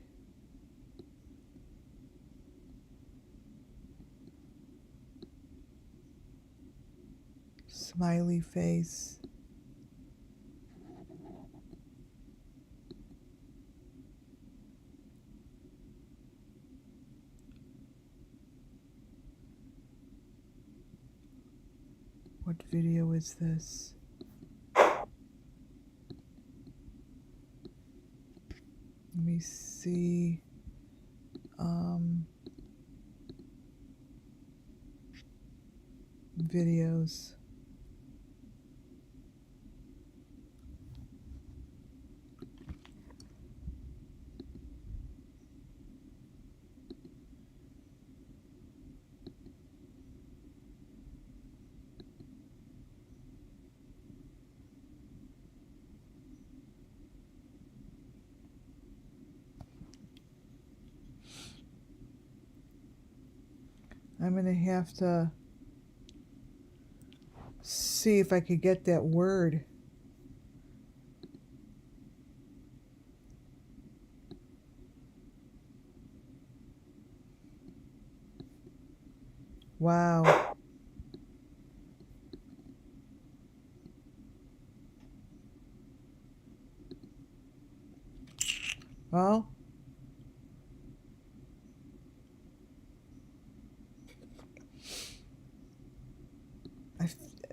Smiley face. What video is this? Let me see. Videos. I'm going to have to see if I could get that word. Wow. Well,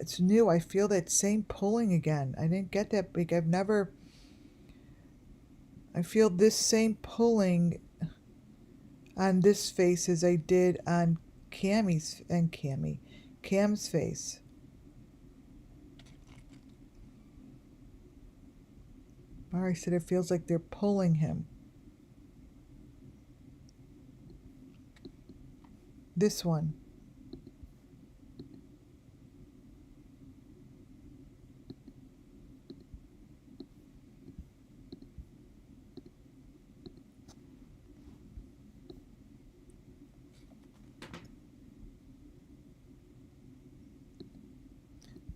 It's new. I feel that same pulling again. I didn't get that big. I feel this same pulling on this face as I did on Cam's face. Mari said it feels like they're pulling him. This one.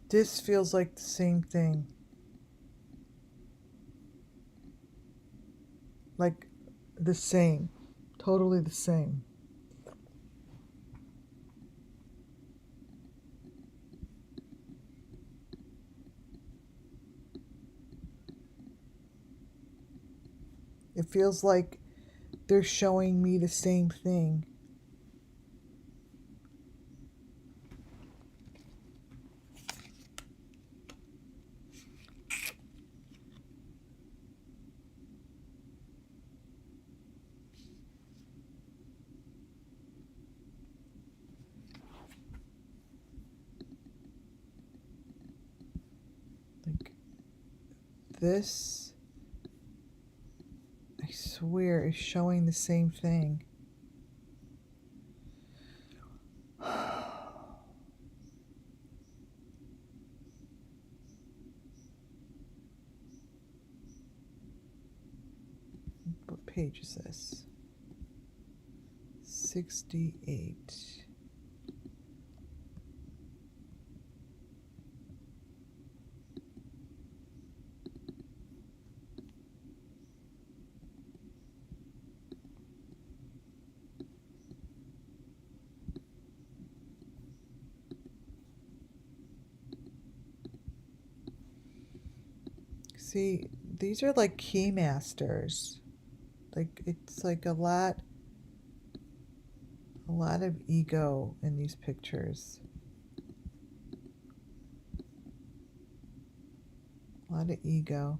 This feels like the same thing. Like the same. Totally the same. It feels like they're showing me the same thing. Like this, I swear, is showing the same thing. What page is this? 68. See, these are like key masters. Like it's like a lot of ego in these pictures. A lot of ego.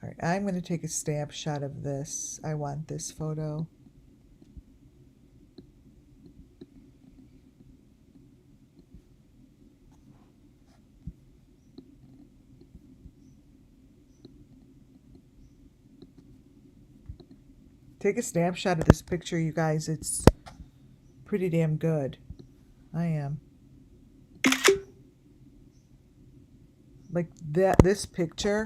All right, I'm going to take a snapshot of this. I want this photo. Take a snapshot of this picture, you guys. It's pretty damn good. I am. Like this picture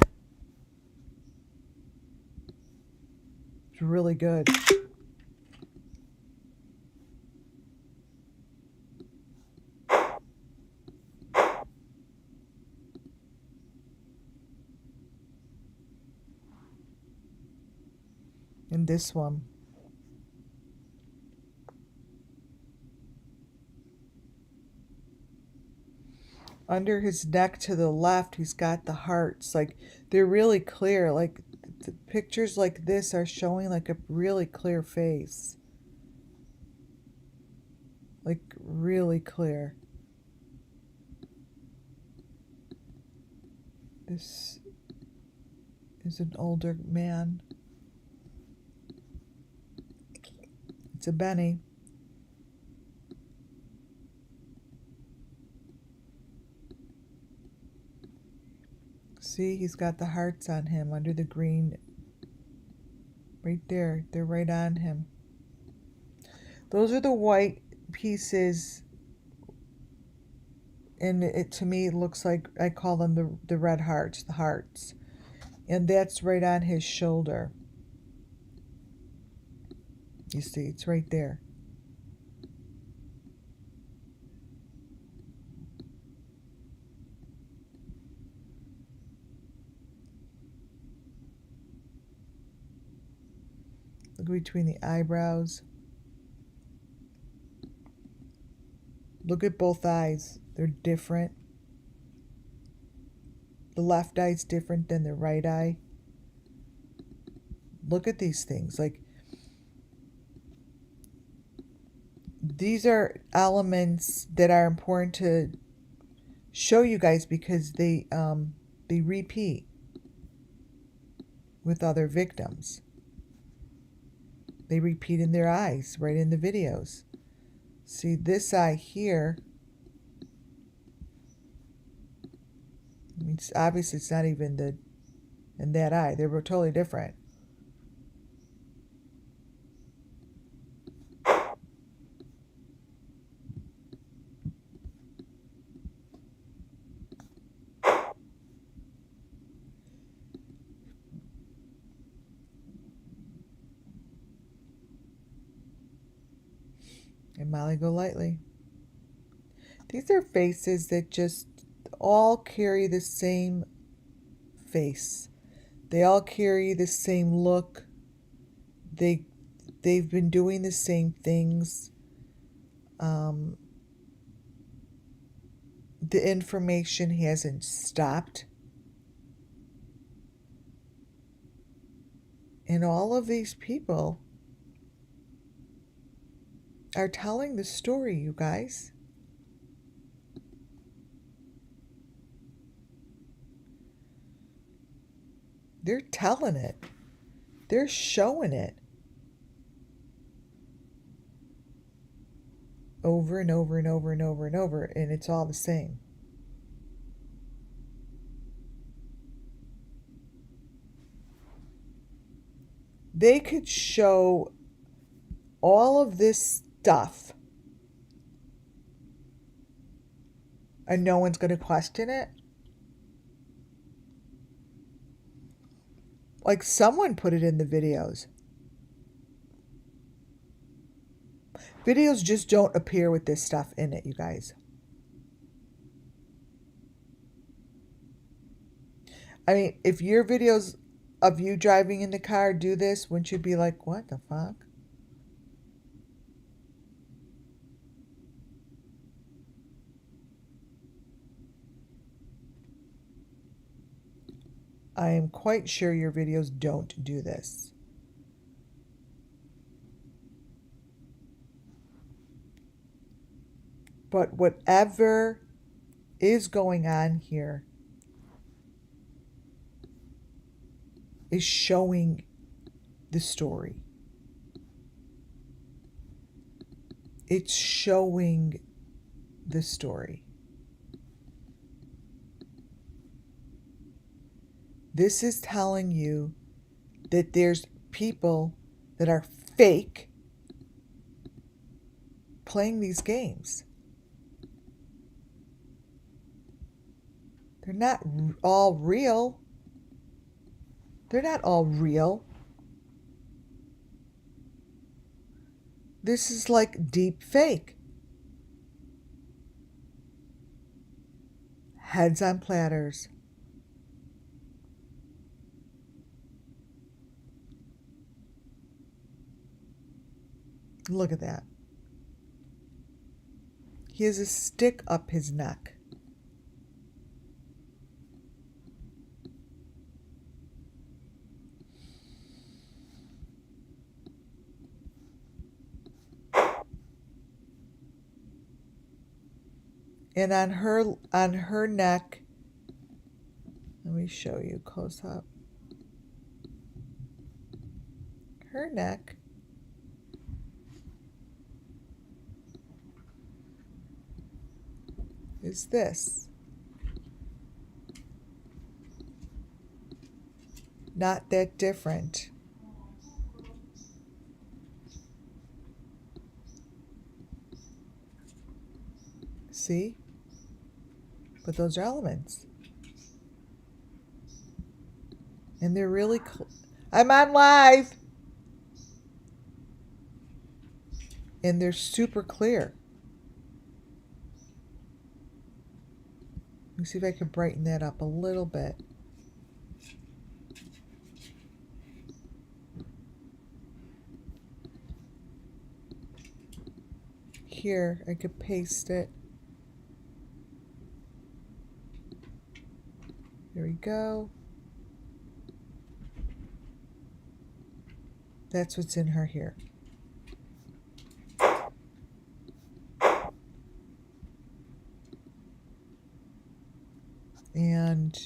is really good. And this one. Under his neck to the left, he's got the hearts. Like, they're really clear. Like, the pictures like this are showing like a really clear face. Like, really clear. This is an older man. It's a Benny. See, he's got the hearts on him under the green. Right there. They're right on him. Those are the white pieces. And it to me it looks like, I call them the red hearts, the hearts. And that's right on his shoulder. You see, it's right there. Look between the eyebrows. Look at both eyes. They're different. The left eye is different than the right eye. Look at these things. Like, these are elements that are important to show you guys because they repeat with other victims. They repeat in their eyes, right in the videos. See, this eye here, obviously it's not even in that eye. They were totally different. And Molly, go lightly. These are faces that just all carry the same face. They all carry the same look. They've been doing the same things. The information hasn't stopped. And all of these people are telling the story, you guys. They're telling it. They're showing it. Over and over and over and over and over, and it's all the same. They could show all of this stuff and no one's going to question it. Like, someone put it in the videos. Videos just don't appear with this stuff in it, you guys. I mean, if your videos of you driving in the car do this, wouldn't you be like, what the fuck? I am quite sure your videos don't do this. But whatever is going on here is showing the story. It's showing the story. This is telling you that there's people that are fake playing these games. They're not all real. They're not all real. This is like deep fake. Heads on platters. Look at that. He has a stick up his neck. And on her neck, let me show you close up. Her neck is this. Not that different. See? But those are elements. And they're really I'm on live. And they're super clear. Let me see if I can brighten that up a little bit. here. I could paste it. There we go. That's what's in her here. And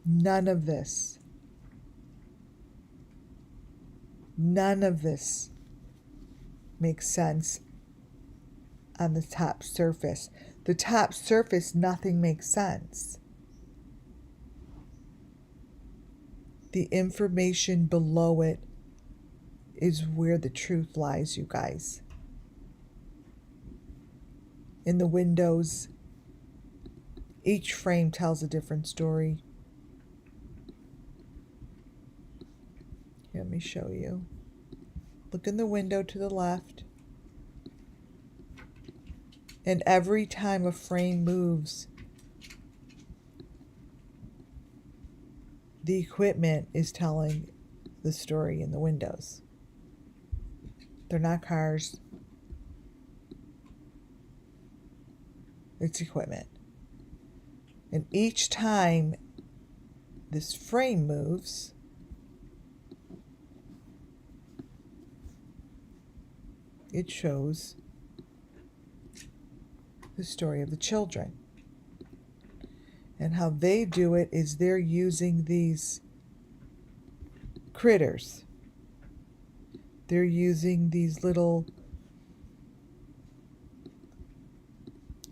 none of this makes sense on the top surface. The top surface, nothing makes sense. The information below it is where the truth lies, you guys. In the windows, each frame tells a different story. Here, let me show you. Look in the window to the left. And every time a frame moves, the equipment is telling the story in the windows. They're not cars. It's equipment. And each time this frame moves, it shows the story of the children. And how they do it is they're using these critters. They're using these little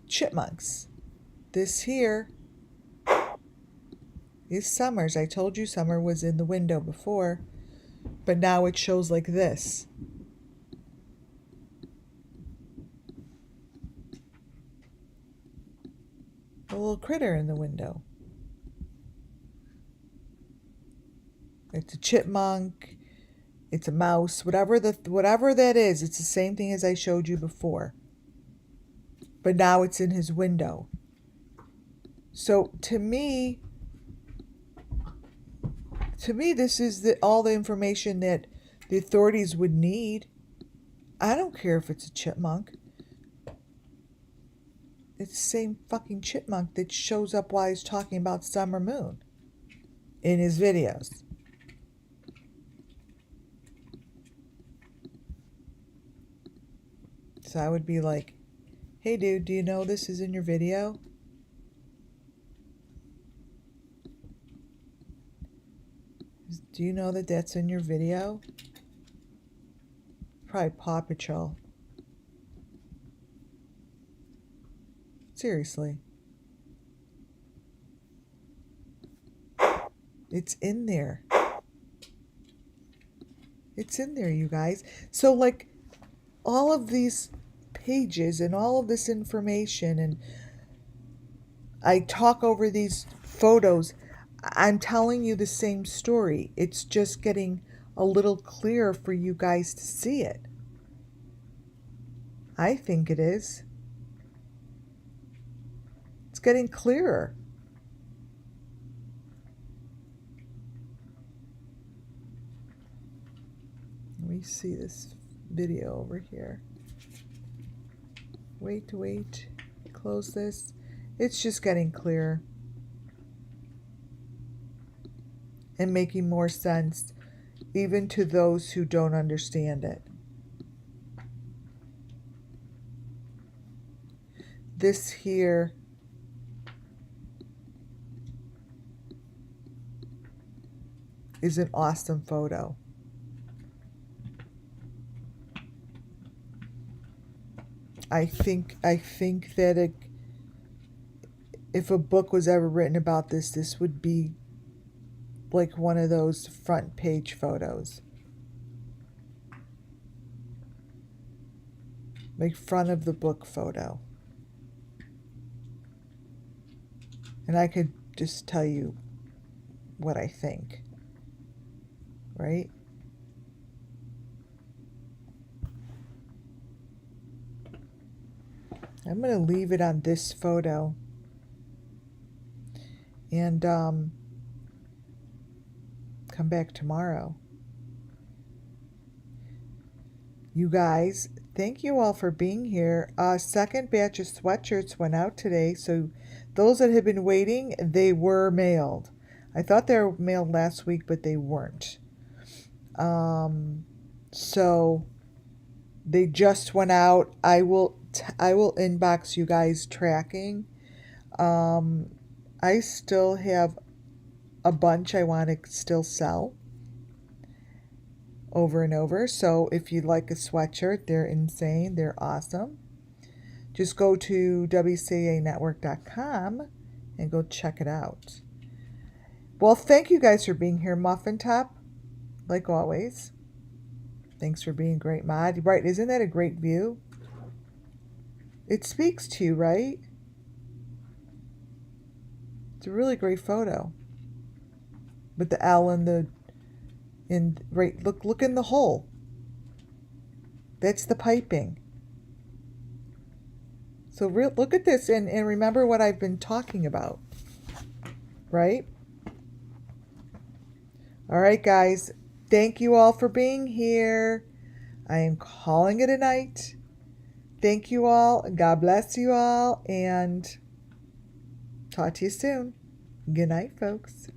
chipmunks. This here is Summer's. I told you Summer was in the window before, but now it shows like this. A little critter in the window. It's a chipmunk, it's a mouse, whatever that is, it's the same thing as I showed you before. But now it's in his window. So to me this is all the information that the authorities would need. I don't care if it's a chipmunk. It's the same fucking chipmunk that shows up while he's talking about Summer Moon in his videos. So I would be like, hey dude, do you know this is in your video? Do you know that that's in your video? Probably Paw Patrol. Seriously. It's in there. It's in there, you guys. So like all of these pages and all of this information, and I talk over these photos, I'm telling you the same story. It's just getting a little clearer for you guys to see it. I think it is. It's getting clearer. Let me see this video over here. Wait, close this. It's just getting clearer and making more sense even to those who don't understand it. This here is an awesome photo. I think that if a book was ever written about this, this would be like one of those front page photos. Like front of the book photo. And I could just tell you what I think. Right? I'm going to leave it on this photo. And come back tomorrow You guys, thank you all for being here. Second batch of sweatshirts went out today, so those that had been waiting, they were mailed. I thought they were mailed last week, but they weren't. So they just went out. I will inbox you guys tracking. I still have a bunch I want to still sell over and over. So if you'd like a sweatshirt, they're insane. They're awesome. Just go to WCAnetwork.com and go check it out. Well, thank you guys for being here, Muffin Top, like always. Thanks for being a great mod. Right, isn't that a great view? It speaks to you, right? It's a really great photo. With the L right, look in the hole. That's the piping. So look at this and remember what I've been talking about, right? All right, guys. Thank you all for being here. I am calling it a night. Thank you all. God bless you all. And talk to you soon. Good night, folks.